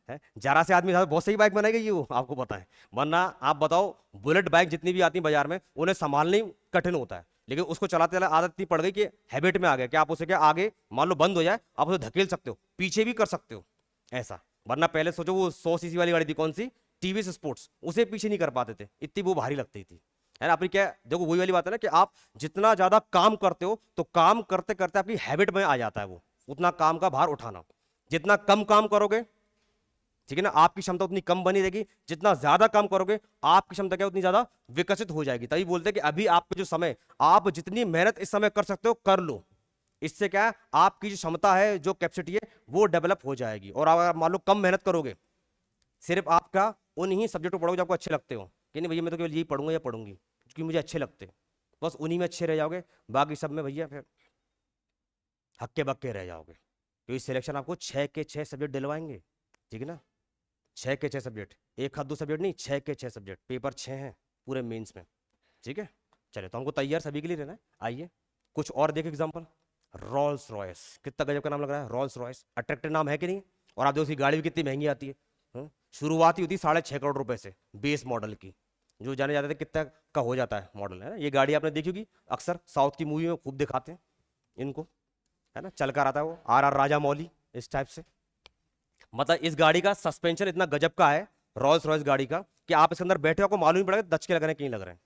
A: है, जरा से आदमी बहुत सही बाइक बनाई गई है वो, आपको पता है, वरना आप बताओ बुलेट बाइक जितनी भी आती है बाजार में उन्हें संभालना ही कठिन होता है, लेकिन उसको चलाते चलाते आदत इतनी पड़ गई कि हैबिट में आ गया कि आप उसे क्या आगे मान लो बंद हो जाए आप उसे धकेल सकते हो, पीछे भी कर सकते हो ऐसा, वरना पहले सोचो वो 100 सीसी वाली गाड़ी थी कौन सी, टीवीएस स्पोर्ट्स, उसे पीछे नहीं कर पाते थे, इतनी वो भारी लगती थी, है ना। अपनी क्या देखो वही वाली बात है ना कि आप जितना ज्यादा काम करते हो तो काम करते करते आपकी हैबिट में आ जाता है वो उतना काम का भार उठाना, जितना कम काम करोगे, ठीक है ना, आपकी क्षमता उतनी कम बनी रहेगी, जितना ज्यादा काम करोगे आपकी क्षमता क्या उतनी ज्यादा विकसित हो जाएगी। तभी बोलते हैं कि अभी आपके जो समय, आप जितनी मेहनत इस समय कर सकते हो कर लो, इससे क्या है आपकी जो क्षमता है जो कैपेसिटी है वो डेवलप हो जाएगी। और अगर मान लो कम मेहनत करोगे, सिर्फ आपका उन्हीं सब्जेक्ट को पढ़ोगे जो आपको अच्छे लगते हो, कि नहीं भैया मैं तो केवल यही पढ़ूंगा या पढ़ूंगी क्योंकि मुझे अच्छे लगते, बस उन्हीं में अच्छे रह जाओगे, बाकी सब में भैया फिर हक्के बक्के रह जाओगे, क्योंकि सिलेक्शन आपको 6 के 6 सब्जेक्ट दिलवाएंगे, ठीक है ना, 6 के 6 सब्जेक्ट, एक हाथ 2 सब्जेक्ट नहीं, 6 के 6 सब्जेक्ट, पेपर 6 हैं पूरे मेंस में, ठीक है। चलिए, तो हमको तैयार सभी के लिए रहना है। आइए कुछ और देखिए एग्जांपल, रोल्स रॉयस, कितना गजब का नाम लग रहा है, रोल्स रॉयस, अट्रैक्टिव नाम है कि नहीं, और आप देखो उसकी गाड़ी भी कितनी महंगी आती है, शुरुआत ही होती है 6.5 करोड़ रुपए से बेस मॉडल की, जो जाने जाते थे कितना का हो जाता है मॉडल, है ना। ये गाड़ी आपने देखी होगी, अक्सर साउथ की मूवी में खूब दिखाते हैं इनको, है ना, चल कर आता है वो RR राजा मौली इस टाइप से। मतलब इस गाड़ी का सस्पेंशन इतना गजब का है रोल्स रॉयस गाड़ी का कि आप इसके अंदर बैठे हो आपको मालूम नहीं पड़ेगा दच के लग रहे हैं कहीं लग रहे हैं।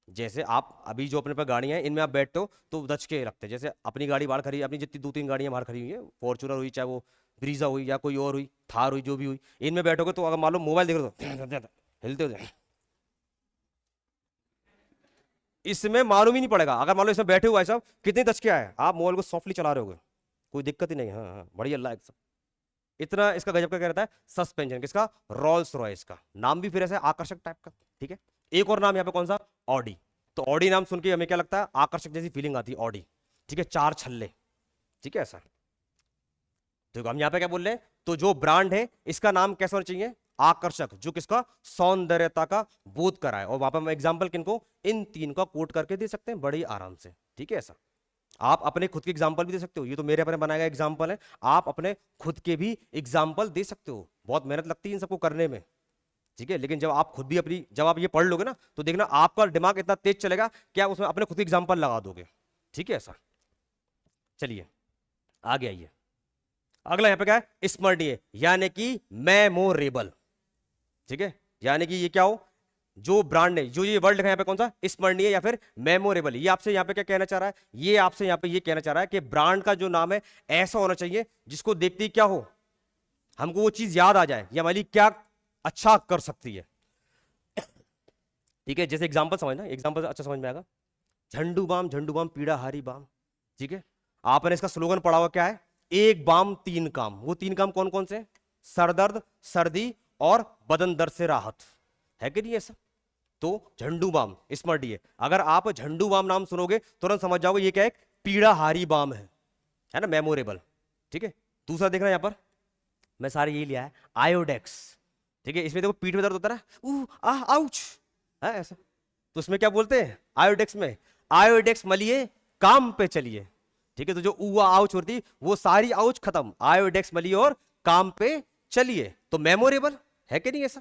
A: जैसे आप अभी जो अपने पर गाड़ियां हैं इनमें आप बैठते हो तो दच के लगते हैं, जैसे अपनी गाड़ी बाहर खड़ी, अपनी जितनी 2-3 गाड़ियां बाहर खड़ी हुई है, फॉर्चुनर हुई चाहे वो ब्रीजा हुई या कोई और हुई, थार हुई, जो भी हुई, इनमें बैठोगे तो अगर मान लो मोबाइल देख रहे हो तो हिलते हो, इसमें मालूम ही नहीं पड़ेगा। अगर मान लो इसमें बैठे हुए साहब कितने दच के आए, आप मोबाइल को सॉफ्टली चला रहे होगे, कोई दिक्कत ही नहीं, हाँ हाँ बढ़िया लाइक सब, इतना इसका गजब का क्या रहता है सस्पेंशन किसका, रोल्स रॉयस का, नाम भी फिर ऐसे आकर्षक टाइप का, ठीक है। एक और नाम यहाँ पे कौन सा, ऑडी, तो ऑडी नाम सुन के हमें क्या लगता है आकर्षक जैसी फीलिंग आती है ऑडी, ठीक है, 4 छल्ले, ठीक है ऐसा। तो हम यहाँ पे क्या बोल रहे हैं, तो जो ब्रांड है इसका नाम कैसा होना चाहिए, आकर्षक, जो किसका, सौंदर्यता का बोध कराए। और वहां पर हम एग्जाम्पल किनको, इन तीन का कोट करके दे सकते हैं बड़ी आराम से, ठीक है। ऐसा आप अपने खुद के एग्जाम्पल भी दे सकते हो, ये तो मेरे अपने बनाया गया एग्जाम्पल है, आप अपने खुद के भी एग्जाम्पल दे सकते हो। बहुत मेहनत लगती है इन सबको करने में, ठीक है, लेकिन जब आप खुद भी अपनी, जब आप ये पढ़ लोगे ना, तो देखना आपका दिमाग इतना तेज चलेगा कि आप उसमें अपने खुद एग्जाम्पल लगा दोगे, ठीक है। ऐसा चलिए आगे आइए। अगला यहां पे क्या है, स्मरणीय यानी कि मेमोरेबल, ठीक है। यानी कि ये क्या हो, जो ब्रांड ने, जो ये वर्ड लिखा है यहाँ पे कौन सा, स्मरणीय या फिर मेमोरेबल, ये आपसे यहाँ पे क्या कहना चाह रहा है, ये आपसे यहाँ पे ये कहना चाह रहा है कि ब्रांड का जो नाम है ऐसा होना चाहिए जिसको देखते ही क्या हो, हमको वो चीज याद आ जाए, या हमारी क्या अच्छा कर सकती है, ठीक है। जैसे एग्जांपल समझना, एग्जांपल अच्छा समझ में आएगा। झंडू बाम पीड़ा हारी बाम, ठीक है। आपने इसका स्लोगन पढ़ा हुआ, क्या है, एक बाम तीन काम। वो तीन काम कौन कौन से, सरदर्द, सर्दी और बदन दर्द से राहत, है कि नहीं ऐसा। तो झंडू बाम स्मरणीय, अगर आप झंडू बाम नाम सुनोगे तुरंत समझ जाओगे ये क्या है, पीड़ा हारी बाम है ना, मेमोरेबल, ठीक है। दूसरा देखना यहां पर, मैं सारे यही लिया है, आयोडेक्स, ठीक है। इसमें देखो पीठ में दर्द होता है ना, आउच, है ऐसा, तो उसमें क्या बोलते हैं आयोडेक्स में, आयोडेक्स मलिए काम पे चलिए, ठीक है। तो जो ऊआ आउच होती वो सारी आउच खत्म, आयोडेक्स मलिए और काम पे चलिए, तो मेमोरेबल है कि नहीं ऐसा,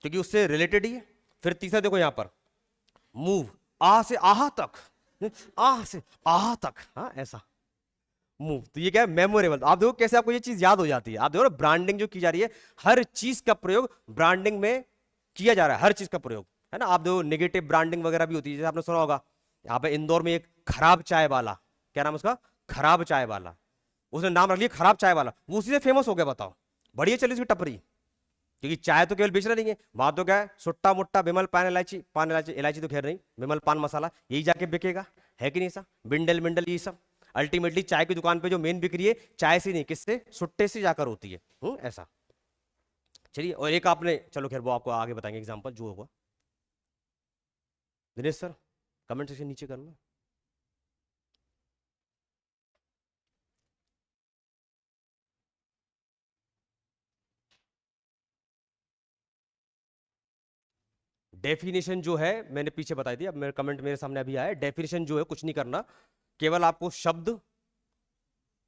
A: क्योंकि उससे रिलेटेड ही है। फिर तीसरा देखो यहां पर, मूव, आ से आहा तक, आ से आहा तक, हाँ ऐसा मूव, तो ये क्या है, मेमोरेबल। आप देखो कैसे आपको ये चीज याद हो जाती है। आप देखो ना ब्रांडिंग जो की जा रही है, हर चीज का प्रयोग ब्रांडिंग में किया जा रहा है, हर चीज का प्रयोग, है ना। आप देखो नेगेटिव ब्रांडिंग वगैरह भी होती है, जैसे आपने सुना होगा यहाँ पे इंदौर में एक खराब चाय वाला, क्या नाम उसका, खराब चाय वाला, उसने नाम रख लिया खराब चाय वाला, वो उसी से फेमस हो गया, बताओ, बढ़िया चली उसकी टपरी, क्योंकि चाय तो केवल बेचना नहीं है, वहां तो क्या है, सुट्टा मुट्टा विमल पान इलायची, पान इलायची, इलायची तो खैर नहीं, विमल पान मसाला, यही जाके बिकेगा, है कि नहीं सा, बिंडल मिंडल ये सब। अल्टीमेटली चाय की दुकान पे जो मेन बिक्री है चाय से नहीं, किससे, सुट्टे से जाकर होती है, ऐसा। चलिए, और एक आपने, चलो खैर वो आपको आगे बताएंगे एग्जाम्पल जो होगा। दिनेश सर कमेंट सेक्शन नीचे करना। डेफिनेशन जो है मैंने पीछे बताई थी, अब मेरे कमेंट मेरे सामने अभी आया, डेफिनेशन जो है कुछ नहीं करना, केवल आपको शब्द,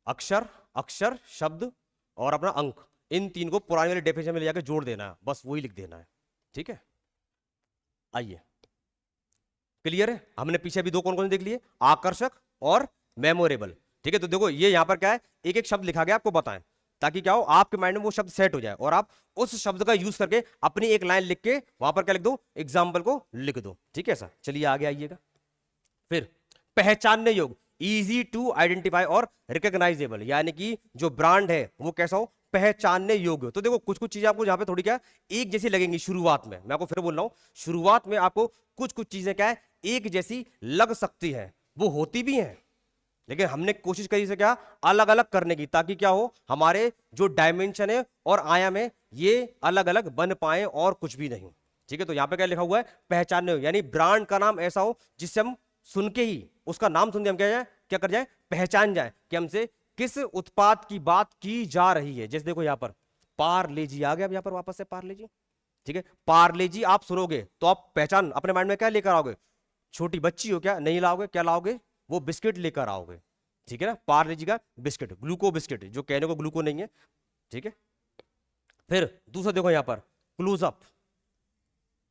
A: अक्षर, अक्षर शब्द और अपना अंक, इन तीन को पुरानी वाली डेफिनेशन में ले जाकर जोड़ देना है, बस वही लिख देना है, ठीक है। आइए, क्लियर है, हमने पीछे अभी दो कौन कौन से देख लिए, आकर्षक और मेमोरेबल, ठीक है। तो देखो ये यहां पर क्या है, एक एक शब्द लिखा गया, आपको बताएं, ताकि क्या हो, आपके माइंड में वो शब्द सेट हो जाए और आप उस शब्द का यूज करके अपनी एक लाइन लिख के वहां पर क्या लिख दो, एग्जाम्पल को लिख दो, ठीक है सर। चलिए आगे आइएगा। फिर पहचानने योग्य, इजी टू आइडेंटिफाई और रिकॉग्नाइजेबल, यानी कि जो ब्रांड है वो कैसा हो, पहचानने योग्य। तो देखो कुछ कुछ चीजें आपको जहां पे थोड़ी क्या एक जैसी लगेंगी शुरुआत में, मैं आपको फिर बोल रहा हूं, शुरुआत में आपको कुछ कुछ चीजें क्या है एक जैसी लग सकती है, वो होती भी हैं, लेकिन हमने कोशिश करी से क्या अलग अलग करने की, ताकि क्या हो, हमारे जो डायमेंशन है और आयाम है ये अलग अलग बन पाए और कुछ भी नहीं, ठीक है। तो यहां पे क्या लिखा हुआ है, पहचानने हो, यानी ब्रांड का नाम ऐसा हो जिससे हम सुन के ही, उसका नाम सुन के हम क्या कर जाए, पहचान जाए कि हमसे किस उत्पाद की बात की जा रही है। जैसे देखो यहां पर पार्ले जी आ गया, अब यहां पर वापस से पार्ले जी, ठीक है। पार्ले जी आप सुनोगे तो आप पहचान अपने माइंड में क्या लेकर आओगे, छोटी बच्ची हो क्या, नहीं लाओगे, क्या लाओगे, वो बिस्किट लेकर आओगे, ठीक है ना, पार्ले जी का बिस्किट, ग्लूको बिस्किट, जो कहने को ग्लूको नहीं है, ठीक है। फिर दूसरा देखो यहां पर क्लोजअप,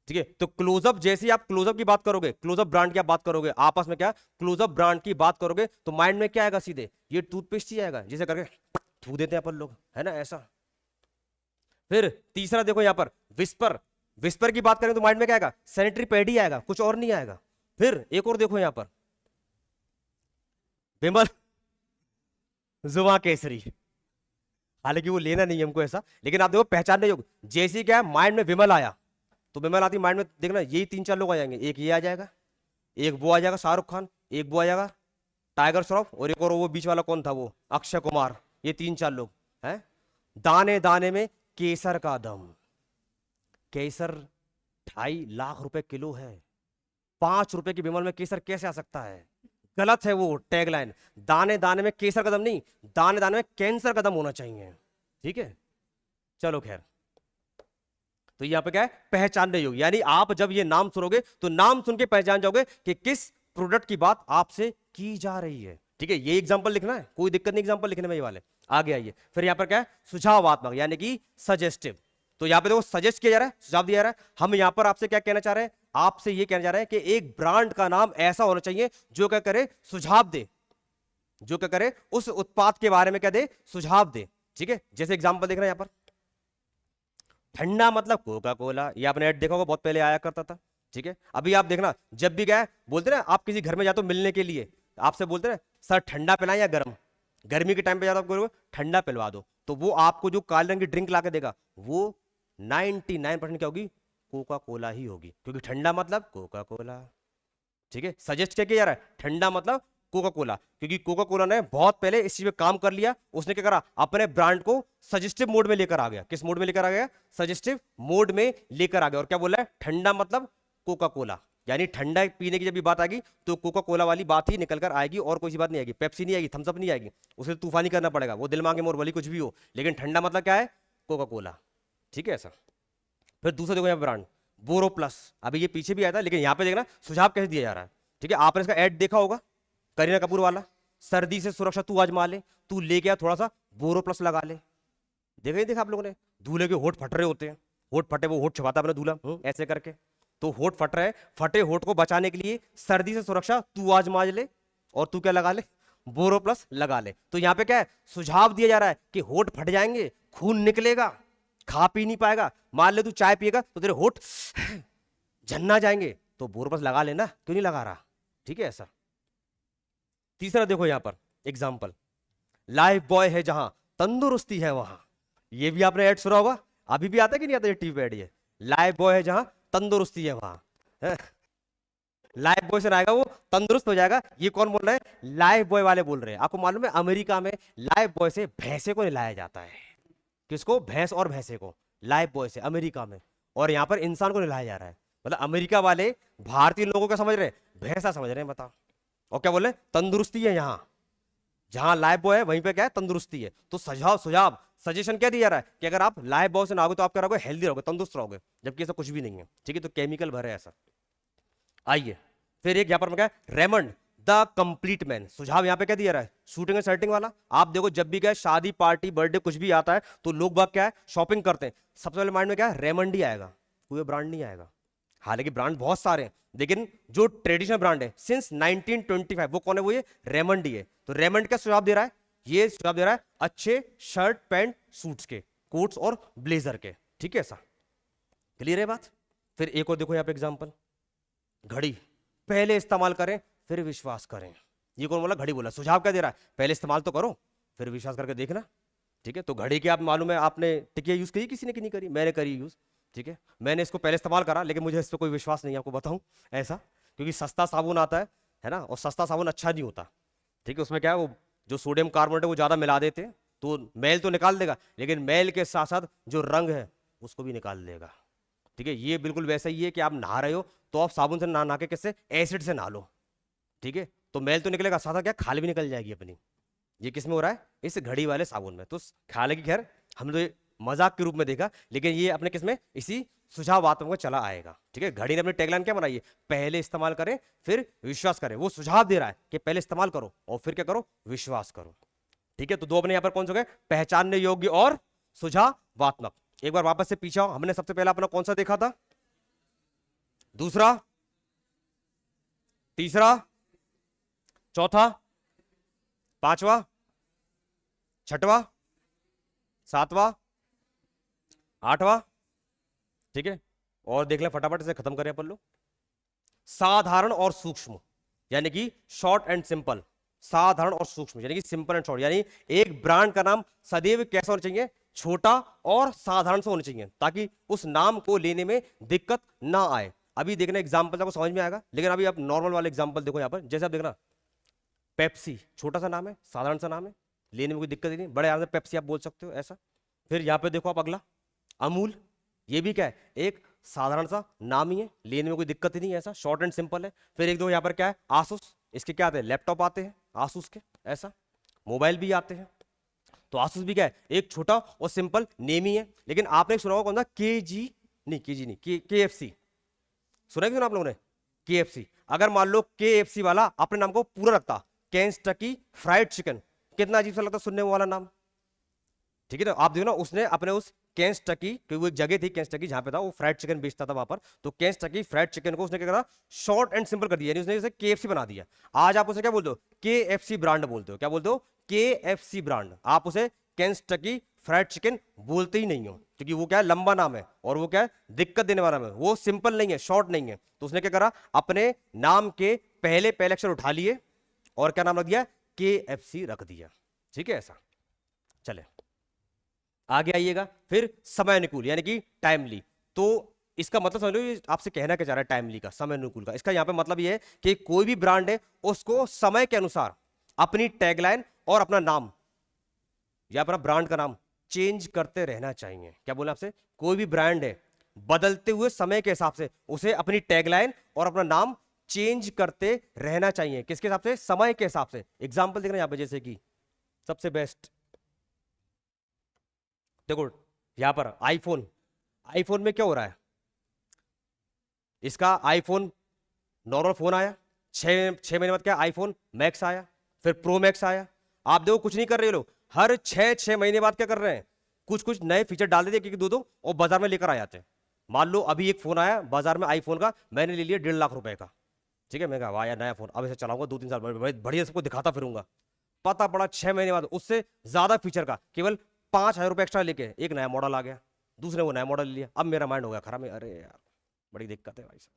A: ठीक है। तो क्लोजअप, जैसे ही आप क्लोजअप की बात करोगे, क्लोजअप ब्रांड की आप बात करोगे, आपस में क्या क्लोजअप ब्रांड की बात करोगे, तो माइंड में क्या आएगा, सीधे ये टूथपेस्ट ही आएगा, जिसे करके थू देते हैं अपन लोग, है ना ऐसा। फिर तीसरा देखो यहां पर विस्पर, विस्पर की बात करें तो माइंड में क्या आएगा, सैनिटरी पैड ही आएगा, कुछ और नहीं आएगा। फिर एक और देखो यहां पर विमल जुमा केसरी, हालांकि वो लेना नहीं है हमको ऐसा, लेकिन आप देखो पहचानने योग्य, जैसे ही क्या माइंड में विमल आया, तो विमल आती माइंड में, देखना यही तीन चार लोग आ जाएंगे, एक ये आ जाएगा, एक वो आ जाएगा शाहरुख खान, एक वो आ जाएगा टाइगर श्रॉफ, और एक और वो बीच वाला कौन था, वो अक्षय कुमार, ये तीन चार लोग हैं। दाने दाने में केसर का दम, केसर 2.5 लाख किलो है, 5 रुपए की विमल में केसर कैसे आ सकता है, गलत है वो टैगलाइन। दाने दाने में केसर कदम नहीं, दाने दाने में कैंसर कदम होना चाहिए, ठीक है। चलो खैर, तो यहाँ पे क्या है, पहचानने योग्य, यानी आप जब ये नाम सुनोगे तो नाम सुन के पहचान जाओगे कि किस प्रोडक्ट की बात आपसे की जा रही है। ठीक है, ये एग्जांपल लिखना है, कोई दिक्कत नहीं एग्जांपल लिखने में ये वाले। आगे आइए, फिर यहाँ पर क्या है, सुझावात्मक यानी कि सजेस्टिव। तो यहाँ पे देखो सजेस्ट किया जा रहा है, सुझाव दिया जा रहा है। हम यहाँ पर आपसे क्या कहना चाह रहे हैं, आपसे ये कहना चाह रहे हैं कि एक ब्रांड का नाम ऐसा होना चाहिए जो क्या करे, सुझाव दे, जो क्या करे उस उत्पाद के बारे में क्या दे, सुझाव दे। ठीक है, जैसे एग्जांपल देख रहे हैं यहाँ पर, ठंडा मतलब कोका कोला, ये आपने ऐड देखा होगा, बहुत पहले आया करता था। ठीक है, अभी आप देखना, जब भी गए बोलते ना, आप किसी घर में जाते हो मिलने के लिए, आपसे बोलते ना सर ठंडा पिलाएं या गर्म, गर्मी के टाइम पे जाता आपको ठंडा पिलवा दो, तो वो आपको जो काले रंग की ड्रिंक ला के देगा वो 99% क्या होगी, कोका कोला ही होगी, क्योंकि ठंडा मतलब कोका कोला। ठीक है, सजेस्ट क्या किया जा रहा है, ठंडा मतलब कोका कोला, क्योंकि कोका कोला ने बहुत पहले इस चीज में काम कर लिया, उसने क्या करा, अपने ब्रांड को सजेस्टिव मोड में लेकर आ गया। किस मोड में लेकर आ गया, सजेस्टिव मोड में लेकर आ गया, और क्या बोला है, ठंडा मतलब कोका कोला, यानी ठंडा पीने की जब भी बात आएगी तो कोका कोला वाली बात ही निकल कर आएगी, और कोई सी बात नहीं आएगी, पेप्सी नहीं आएगी, थम्स अप नहीं आएगी, उसे तूफानी करना पड़ेगा, वो दिल मांगे मोर भली कुछ भी हो, लेकिन ठंडा मतलब क्या है, कोका कोला। ठीक है, ऐसा। फिर दूसरा देखो यहाँ ब्रांड बोरो प्लस, अभी ये पीछे भी आया था, लेकिन यहाँ पे देखना सुझाव कैसे दिया जा रहा है। ठीक है, आपने इसका ऐड देखा होगा, करीना कपूर वाला, सर्दी से सुरक्षा तू आजमा ले, तू लेके आ थोड़ा सा बोरो प्लस लगा ले। देखा ही देखा आप लोगों ने, दूल्हे के होठ फट रहे होते हैं, होठ फटे, वो होठ छुपाता अपना दूल्हा ऐसे करके, तो होठ फट रहे, फटे होठ को बचाने के लिए सर्दी से सुरक्षा तू आजमा ले, और तू क्या लगा ले, बोरो प्लस लगा ले। तो यहाँ पे क्या है, सुझाव दिया जा रहा है कि होठ फट जाएंगे, खून निकलेगा, खा पी नहीं पाएगा, मान ले तू चाय पिएगा तो तेरे होठ झन्ना जाएंगे, तो बोरो प्लस लगा लेना, क्यों नहीं लगा रहा। ठीक है, ऐसा। तीसरा देखो यहां पर एग्जाम्पल, लाइफ बॉय है जहां तंदुरुस्ती है वहां, ये भी आपने ऐड सुना होगा, अभी भी आता है कि नहीं आता ये टीवी ऐड, ये लाइफ बॉय है जहां तंदुरुस्ती है वहां, लाइफ बॉय से आएगा वो तंदुरुस्त हो जाएगा। ये कौन बोल रहा है, लाइफ बॉय वाले बोल रहे हैं। आपको मालूम है अमेरिका में लाइफ बॉय से भैंसे को नहलाया जाता है, किसको, भैंस और भैंसे को, लाइफ बॉय से अमेरिका में, और यहां पर इंसान को नहलाया जा रहा है। मतलब अमेरिका वाले भारतीय लोगों को समझ रहे हैं, भैंसा समझ रहे हैं, बताओ। और क्या बोले, तंदुरुस्ती है यहां, जहां लाइफ बॉय है वहीं पे क्या है, तंदुरुस्ती है। तो सुझाव सुझाव सजेशन क्या दिया जा रहा है कि अगर आप लाइफ बॉय से ना होगे तो आप क्या रहोगे, हेल्दी रहोगे, तंदुरुस्त रहोगे, जबकि ऐसा कुछ भी नहीं है। ठीक है, तो केमिकल भरे ऐसा। आइए फिर एक यहां पर क्या है, रेमंड द कंप्लीट मैन, सुझाव यहां पे क्या दिया रहा है, शूटिंग एंड शर्टिंग वाला। आप देखो जब भी क्या शादी पार्टी बर्थडे कुछ भी आता है तो लोग बाग क्या है, शॉपिंग करते हैं, सबसे पहले माइंड में क्या है, रेमंड ही आएगा, कोई ब्रांड नहीं आएगा। हालांकि ब्रांड बहुत सारे हैं, लेकिन जो ट्रेडिशनल ब्रांड है सिंस 1925 वो कौन है, वो ये रेमंड ही है। तो रेमंड क्या सुझाव दे रहा है, ये सुझाव दे रहा है अच्छे शर्ट पैंट सूट्स के, कोट्स और ब्लेजर के। ठीक है, ऐसा क्लियर है बात। फिर एक और देखो यहाँ पे एग्जांपल, घड़ी पहले इस्तेमाल करें फिर विश्वास करें। ये कौन बोला, घड़ी बोला। सुझाव क्या दे रहा है, पहले इस्तेमाल तो करो फिर विश्वास करके देखना। ठीक है, तो घड़ी की आप मालूम है, आपने टिकिया यूज करी किसी ने कि नहीं करी, मैंने करी यूज। ठीक है, मैंने इसको पहले इस्तेमाल करा, लेकिन मुझे इस पर कोई विश्वास नहीं, आपको बताऊं ऐसा, क्योंकि सस्ता साबुन आता है ना, और सस्ता साबुन अच्छा नहीं होता। ठीक है, उसमें क्या है, वो जो सोडियम कार्बोनेट है वो ज़्यादा मिला देते हैं, तो मैल तो निकाल देगा, लेकिन मैल के साथ साथ जो रंग है उसको भी निकाल देगा। ठीक है, ये बिल्कुल वैसा ही है कि आप नहा रहे हो तो आप साबुन से नहा के किससे, एसिड से नहा लो। ठीक है, तो मैल तो निकलेगा, साथ साथ क्या, खाल भी निकल जाएगी अपनी। ये किस में हो रहा है, इस घड़ी वाले साबुन में। तो खाल की खैर हमने तो ये मजाक के रूप में देखा, लेकिन ये अपने किस में, इसी सुझावात्मक में चला आएगा। ठीक है, घड़ी ने अपनी टैगलाइन क्या बनाई है, पहले इस्तेमाल करें फिर विश्वास करें। वो सुझाव दे रहा है कि पहले इस्तेमाल करो और फिर क्या करो, विश्वास करो। ठीक है, तो दो अपने यहां पर कौन से गए, पहचानने योग्य और सुझावात्मक। एक बार वापस से पीछे आओ, हमने सबसे पहला अपना कौन सा देखा था, दूसरा, तीसरा, चौथा, पांचवा, छठवां, सातवां, आठवां। ठीक है, और देख लें फटाफट से खत्म करें अपन लोग। साधारण और सूक्ष्म, यानी कि शॉर्ट एंड सिंपल, साधारण और सूक्ष्म यानी कि सिंपल एंड शॉर्ट, यानी एक ब्रांड का नाम सदैव कैसा होना चाहिए, छोटा और साधारण से होना चाहिए, ताकि उस नाम को लेने में दिक्कत ना आए। अभी देखना एग्जाम्पल आपको समझ में आएगा, लेकिन अभी आप नॉर्मल वाले एग्जाम्पल देखो यहां पर। जैसे आप देखना, पेप्सी छोटा सा नाम है, साधारण सा नाम है, लेने में कोई दिक्कत नहीं, बड़े आराम से पेप्सी आप बोल सकते हो ऐसा। फिर यहां पे देखो आप अगला, अमूल, ये भी क्या है, एक साधारण सा नाम ही है, लेने में कोई दिक्कत ही नहीं है, ऐसा शॉर्ट एंड सिंपल है। फिर एक दो यहाँ पर क्या है, आसूस, इसके क्या आते हैं, लैपटॉप आते हैं आसूस के, ऐसा मोबाइल भी आते हैं। तो आसूस भी क्या है, एक छोटा और सिंपल नेम ही है। लेकिन आपने सुना होगा कौन सा, KG नहीं केजी नहीं, KFC सुना है, क्यों आप लोगों ने? KFC, अगर मान लो KFC वाला अपने नाम को पूरा रखता, केंटकी फ्राइड चिकन, कितना अजीब सा लगता सुनने वाला नाम, ठीक है ना? आप देखो ना, उसने अपने उस केंटकी, क्योंकि वो एक जगह थी केंटकी जहां पे था, वो फ्राइड चिकन बेचता था वहां पर, तो केंटकी फ्राइड चिकन को उसने क्या करा, शॉर्ट एंड सिंपल कर दिया, यानी उसने उसे KFC बना दिया। आज आप उसे क्या बोलते हो? KFC ब्रांड बोलते हो। क्या बोलते हो? KFC brand. आप उसे केंटकी फ्राइड चिकन बोलते ही नहीं हो, क्योंकि वो क्या है, लंबा नाम है, और वो क्या है, दिक्कत देने वाला नाम है, वो सिंपल नहीं है, शॉर्ट नहीं है। तो उसने क्या करा, अपने नाम के पहले पहले अक्षर उठा लिए और क्या नाम रख दिया, KFC रख दिया। ठीक है, ऐसा। चले आगे आइएगा। फिर समय अनुकूल यानी कि टाइमली। तो इसका मतलब समझ लो, ये आपसे कहना क्या चाह रहा है टाइमली का, समय अनुकूल का। इसका यहां पे मतलब ये है कि कोई भी ब्रांड है उसको समय के अनुसार अपनी टैगलाइन और अपना नाम या अपना ब्रांड का नाम चेंज करते रहना चाहिए। क्या बोला आपसे? कोई भी ब्रांड है, बदलते हुए समय के हिसाब से उसे अपनी टैगलाइन और अपना नाम चेंज करते रहना चाहिए। किसके हिसाब से? समय के हिसाब से। एग्जाम्पल देखना यहां पे, जैसे कि सबसे बेस्ट देखो यहां पर आईफोन। आईफोन में क्या हो रहा है, इसका आईफोन नॉर्मल फोन आया, छह महीने बाद क्या आईफोन मैक्स आया, फिर प्रो मैक्स आया। आप देखो कुछ नहीं कर रहे लोग, हर छह महीने बाद क्या कर रहे हैं, कुछ कुछ नए फीचर डाल देते हैं, दो और बाजार में लेकर आ जाते हैं। मान लो अभी एक फोन आया बाजार में आईफोन का, मैंने ले लिया 1.5 लाख रुपए का, ठीक है, मैं कहा वाह यार नया फोन, अब इसे चलाऊंगा 2-3 साल बढ़िया सबको दिखाता फिरूंगा। पता पड़ा 6 महीने बाद उससे ज्यादा फीचर का केवल 5,000 रुपए एक्स्ट्रा लेके एक नया मॉडल आ गया, दूसरे वो नया मॉडल ले लिया। अब मेरा माइंड हो गया खराब, अरे यार बड़ी दिक्कत है भाई साहब,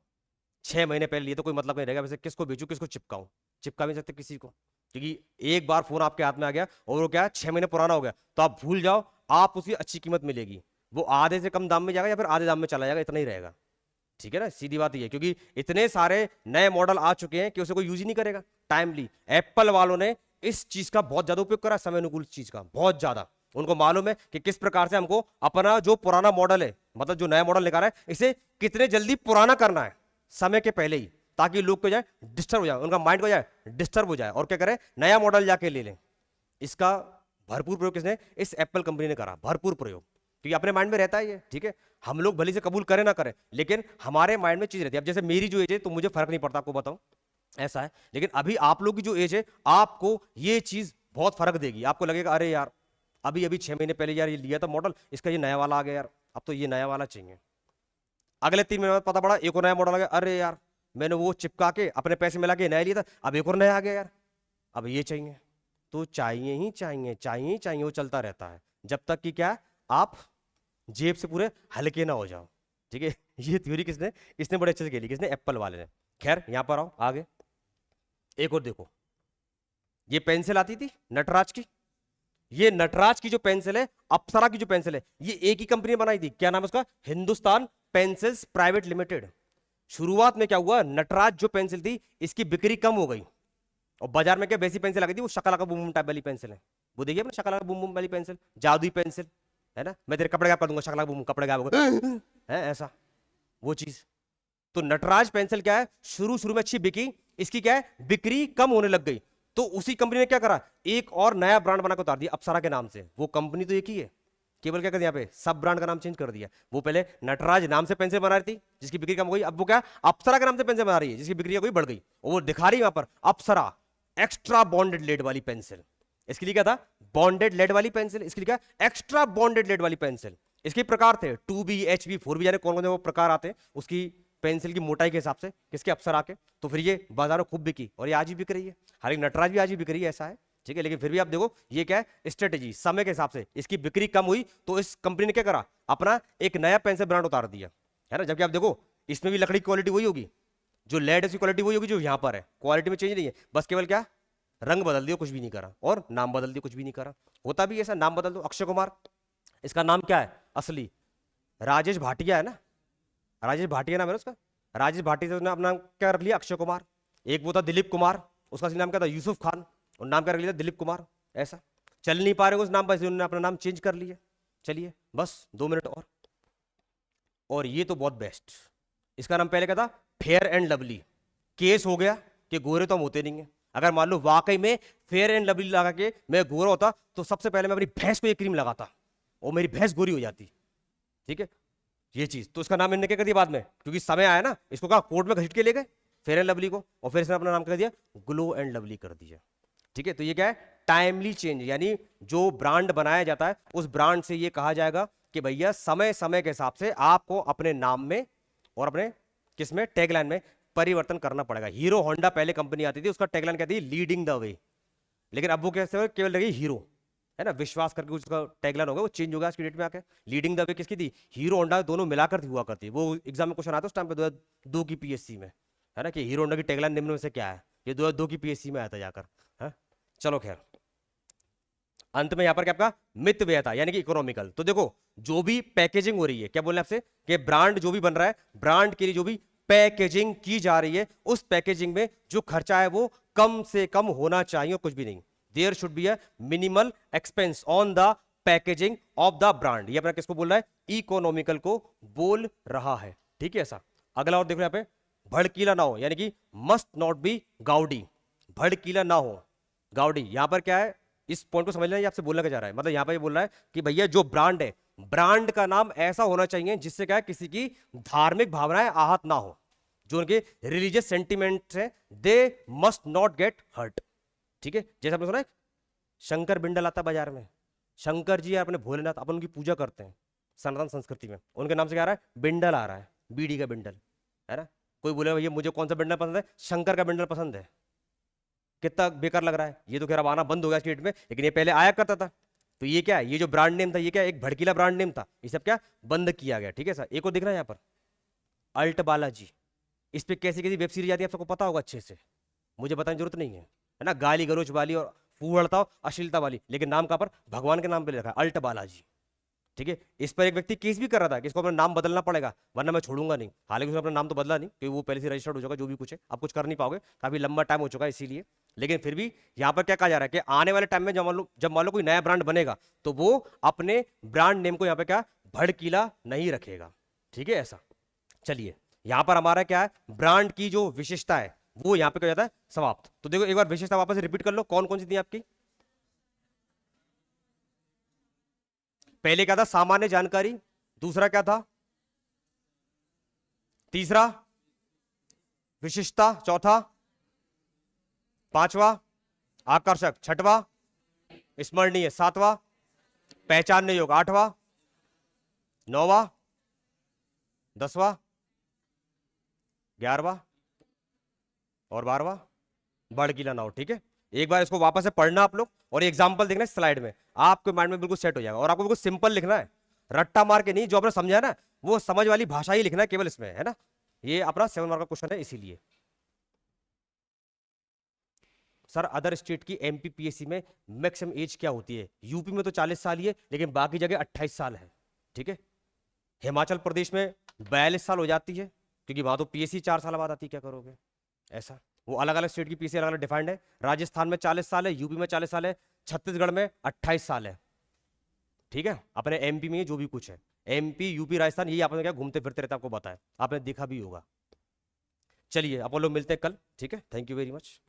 A: 6 महीने पहले लिए तो कोई मतलब नहीं रहेगा, वैसे किसको बेचूं किसको चिपकाऊं, चिपका भी नहीं सकते किसी को, क्योंकि एक बार फोन आपके हाथ में आ गया और वो क्या 6 महीने पुराना हो गया, तो आप भूल जाओ, आप उसकी अच्छी कीमत मिलेगी, वो आधे से कम दाम में जाएगा या फिर आधे दाम में चला जाएगा, इतना ही रहेगा। ठीक है ना, सीधी बात ये, क्योंकि इतने सारे नए मॉडल आ चुके हैं कि उसे कोई यूज ही नहीं करेगा टाइमली। एप्पल वालों ने इस चीज का बहुत ज्यादा उपयोग करा, समय अनुकूल चीज का बहुत ज्यादा। उनको मालूम है कि किस प्रकार से हमको अपना जो पुराना मॉडल है, मतलब जो नया मॉडल निकाला है, इसे कितने जल्दी पुराना करना है समय के पहले ही, ताकि लोग को जाए डिस्टर्ब हो जाए, उनका माइंड को जाए डिस्टर्ब हो जाए और क्या करें, नया मॉडल जाके ले लें। इसका भरपूर प्रयोग किसने, इस एप्पल कंपनी ने करा, भरपूर प्रयोग, क्योंकि अपने माइंड में रहता है ये। ठीक है, हम लोग भले से कबूल करें ना करें, लेकिन हमारे माइंड में चीज रहती है। अब जैसे मेरी जो एज है तो मुझे फर्क नहीं पड़ता, आपको बताऊं ऐसा है, लेकिन अभी आप लोग की जो एज है आपको ये चीज बहुत फर्क देगी। आपको लगेगा अरे यार अभी अभी 6 महीने पहले यार ये लिया था मॉडल, इसका ये नया वाला आ गया यार, अब तो ये नया वाला चाहिए। अगले 3 महीने बाद पता पड़ा एक और नया मॉडल आ गया, अरे यार मैंने वो चिपका के अपने पैसे मिला के नया लिया था, अब एक और नया आ गया यार, अब ये चाहिए। तो चाहिए ही चाहिए, चाहिए ही चाहिए, वो चलता रहता है जब तक कि क्या आप जेब से पूरे हल्के ना हो जाओ। ठीक है, ये थ्योरी किसने, इसने बड़े अच्छे से खेली, किसने, एप्पल वाले ने। खैर यहां पर आओ आगे, एक और देखो, ये पेंसिल आती थी नटराज की, ये नटराज की जो पेंसिल है, अप्सरा की जो पेंसिल है, ये एक ही कंपनी ने बनाई थी। क्या नाम है उसका, हिंदुस्तान पेंसिल्स प्राइवेट लिमिटेड। शुरुआत में क्या हुआ, नटराज जो पेंसिल थी इसकी बिक्री कम हो गई और बाजार में क्या वैसी पेंसिल आ गई थी, वो शकला बूम बूम टाइप वाली पेंसिल है, वो देखिए अपने शकला बूम बूम वाली पेंसिल, जादुई पेंसिल है ना, मैं तेरे कपड़े गायब कर दूंगा, शकला बूम कपड़े गायब होगा है ऐसा, वो चीज। तो नटराज पेंसिल क्या है, शुरू शुरू में अच्छी बिकी, इसकी क्या है बिक्री कम होने लग गई, तो उसी कंपनी ने क्या करा, एक और नया ब्रांड बना के उतार दिया अप्सरा के नाम से। वो कंपनी तो एक ही है, केवल क्या कर दिया, यहाँ पे सब ब्रांड का नाम चेंज कर दिया। वो पहले नटराज नाम से पेंसिल बना रही थी जिसकी बिक्री कम हो गई, अब वो क्या अप्सरा के नाम से पेंसिल बना रही है जिसकी बिक्री कोई बढ़ गई, और वो दिखा रही है वहां पर अप्सरा एक्स्ट्रा बॉन्डेड लेड वाली पेंसिल। इसके लिए क्या था, बॉन्डेड लेड वाली पेंसिल, इसके लिए क्या एक्स्ट्रा बॉन्डेड लेड वाली पेंसिल। इसके प्रकार थे 2B HB 4B, जाने कौन कौन से वो प्रकार आते हैं उसकी पेंसिल की मोटाई के हिसाब से, किसके अप्सरा के। तो फिर ये बाजार में खूब बिकी और ये आज भी बिक रही है, हालांकि नटराज भी आज भी बिक रही है, ऐसा है। ठीक है, लेकिन फिर भी आप देखो ये क्या है, स्ट्रेटेजी, समय के हिसाब से इसकी बिक्री कम हुई तो इस कंपनी ने क्या करा, अपना एक नया पेंसिल ब्रांड उतार दिया, है ना। जबकि आप देखो इसमें भी लकड़ी की क्वालिटी वही होगी, जो लेड की क्वालिटी वही होगी जो यहाँ पर है, क्वालिटी में चेंज नहीं है, बस केवल क्या रंग बदल दिया, कुछ भी नहीं करा, और नाम बदल दिया, कुछ भी नहीं करा। होता भी ऐसा, नाम बदल दो, अक्षय कुमार, इसका नाम क्या है असली, राजेश भाटिया है ना, राजेश भाटिया नाम है ना उसका, राजेश भाटिया से उसने अपना नाम क्या रख लिया, अक्षय कुमार। एक वो था दिलीप कुमार, उसका असली नाम क्या था, यूसुफ खान, और नाम क्या रख लिया दिलीप कुमार। ऐसा चल नहीं पा रहे उस नाम पर, उन्होंने अपना नाम चेंज कर लिया। चलिए बस 2 मिनट और ये तो बहुत बेस्ट, इसका नाम पहले क्या था, फेयर एंड लवली। केस हो गया कि गोरे तो हम होते नहीं है, अगर मान लो वाकई में फेयर एंड लवली लगा के मैं गोरा होता तो सबसे पहले मैं अपनी भैंस को ये क्रीम लगाता और मेरी भैंस गोरी हो जाती। ठीक है, ये चीज, तो इसका नाम इन्होंने क्या कर दिया बाद में, क्योंकि समय आया ना, इसको कहा कोर्ट में घसीट के ले गए फेयर एंड लवली को, और फिर इसने अपना नाम कर दिया ग्लो एंड लवली कर दिया। ठीक है, तो ये क्या है, टाइमली चेंज, यानी जो ब्रांड बनाया जाता है उस ब्रांड से ये कहा जाएगा कि भैया समय समय के हिसाब से आपको अपने नाम में और अपने किसमें, टैगलाइन में परिवर्तन करना पड़ेगा। हीरो होंडा पहले कंपनी आती थी, उसका टैगलाइन कहती है लीडिंग द वे, लेकिन अब वो कैसे केवल लगी हीरो, है ना, विश्वास करके उसका टैगलाइन होगा, वो चेंज होगा आज की डेट में आके। लीडिंग द वे किसकी थी, हीरो होंडा, दोनों मिलाकर हुआ करती, वो एग्जाम में क्वेश्चन आता है उस टाइम पे 2002 की पीएससी में, है ना, कि हीरो होंडा की टैगलाइन निम्न में से क्या है, ये 2002 की पीएससी में आया था जाकर, है। चलो खैर, अंत में यहां पर क्या आपका मित व्यय था, यानी कि इकोनॉमिकल। तो देखो जो भी पैकेजिंग हो रही है, क्या बोलना आपसे, कि ब्रांड जो भी बन रहा है, ब्रांड के लिए जो भी पैकेजिंग की जा रही है, उस पैकेजिंग में जो खर्चा है वो कम से कम होना चाहिए और कुछ भी नहीं। There should be a minimal expense on the packaging of the brand. ये अपना किसको बोल रहा है, इकोनॉमिकल को बोल रहा है। ठीक है, ऐसा। अगला और देखो यहां पे, भड़कीला ना हो, यानी कि मस्ट नॉट बी गाउडी, भड़कीला ना हो, गाउडी। यहां पर क्या है, इस पॉइंट को समझना, ये आपसे बोलना क्या जा रहा है, मतलब यहां पर ये बोल रहा है कि भैया जो ब्रांड है, ब्रांड का नाम ऐसा होना चाहिए जिससे क्या है, किसी की धार्मिक भावनाएं आहत ना हो, जो उनके रिलीजियस सेंटिमेंट्स हैं, they must not get hurt. ठीक है, जैसे आपने सुना है शंकर बिंडल आता बाजार में, शंकर जी अपने भोलेनाथ, अपन उनकी पूजा करते हैं सनातन संस्कृति में, उनके नाम से क्या आ रहा है, बिंडल आ रहा है, बीड़ी का बिंडल, है ना। कोई बोले भैया मुझे कौन सा बिंडल पसंद है, शंकर का बिंडल पसंद है, कितना बेकार लग रहा है, ये तो खैर अब आना बंद हो गया स्टेट में, लेकिन ये पहले आया करता था। तो ये क्या है, ये जो ब्रांड नेम था, ये क्या एक भड़कीला ब्रांड नेम था, ये सब क्या बंद किया गया। ठीक है सर, एक और दिख रहा है यहाँ पर, अल्ट बालाजी, इस पे कैसी कैसी वेब सीरीज आती है आप सबको पता होगा अच्छे से, मुझे बताने की जरूरत नहीं है ना, गाली गलोच वाली और फूहड़ता अश्लीलता वाली, लेकिन नाम कहां पर, भगवान के नाम पे लिखा है, अल्ट बालाजी। ठीक है, इस पर एक व्यक्ति केस भी कर रहा था कि इसको अपना नाम बदलना पड़ेगा वरना मैं छोड़ूंगा नहीं, हालांकि उसने अपना नाम तो बदला नहीं क्योंकि वो पहले से रजिस्टर्ड हो चुका, जो भी कुछ है आप कुछ कर नहीं पाओगे, काफी लंबा टाइम हो चुका है इसीलिए। लेकिन फिर भी यहाँ पर क्या कहा जा रहा है कि आने वाले टाइम में जब मान लो कोई नया ब्रांड बनेगा तो वो अपने ब्रांड नेम को यहाँ पे क्या भड़कीला नहीं रखेगा। ठीक है, ऐसा। चलिए, यहां पर हमारा क्या है, ब्रांड की जो विशेषता है वो यहां पे क्या जाता है, समाप्त। तो देखो एक बार विशेषता वापस रिपीट कर लो, कौन कौन सी थी आपकी। पहले क्या था, सामान्य जानकारी, दूसरा क्या था, तीसरा विशिष्टता, चौथा, पांचवा आकर्षक, छठवां स्मरणीय, सातवां पहचानने योग्य, आठवां, नौवां, 10वां, 11वां और 12वां भड़कीला ना हो। ठीक है, एक बार इसको वापस से पढ़ना आप लोग और एग्जांपल देखना स्लाइड में, आपके माइंड में बिल्कुल सेट हो जाएगा। और आपको बिल्कुल सिंपल लिखना है, रट्टा मार के नहीं, जो आपने समझा ना वो समझ वाली भाषा ही लिखना है केवल इसमें, है ना। ये अपना 7 मार्क का क्वेश्चन है इसीलिए। सर अदर स्टेट की एमपीपीएससी में मैक्सिमम एज क्या होती है, यूपी में तो 40 साल ही है लेकिन बाकी जगह 28 साल है। ठीक है, हिमाचल प्रदेश में 42 साल हो जाती है क्योंकि वहां तो पीएससी 4 साल बाद आती है, क्या करोगे ऐसा, वो अलग अलग स्टेट की पीएससी अलग अलग डिफाइंड है। राजस्थान में 40 साल है, यूपी में 40 साल है, छत्तीसगढ़ में 28 साल है। ठीक है, अपने एमपी में जो भी कुछ है, एमपी यूपी राजस्थान, यही आपने क्या घूमते फिरते रहते आपको बताया, आपने देखा भी होगा। चलिए अपन लोग मिलते हैं कल। ठीक है, थैंक यू वेरी मच।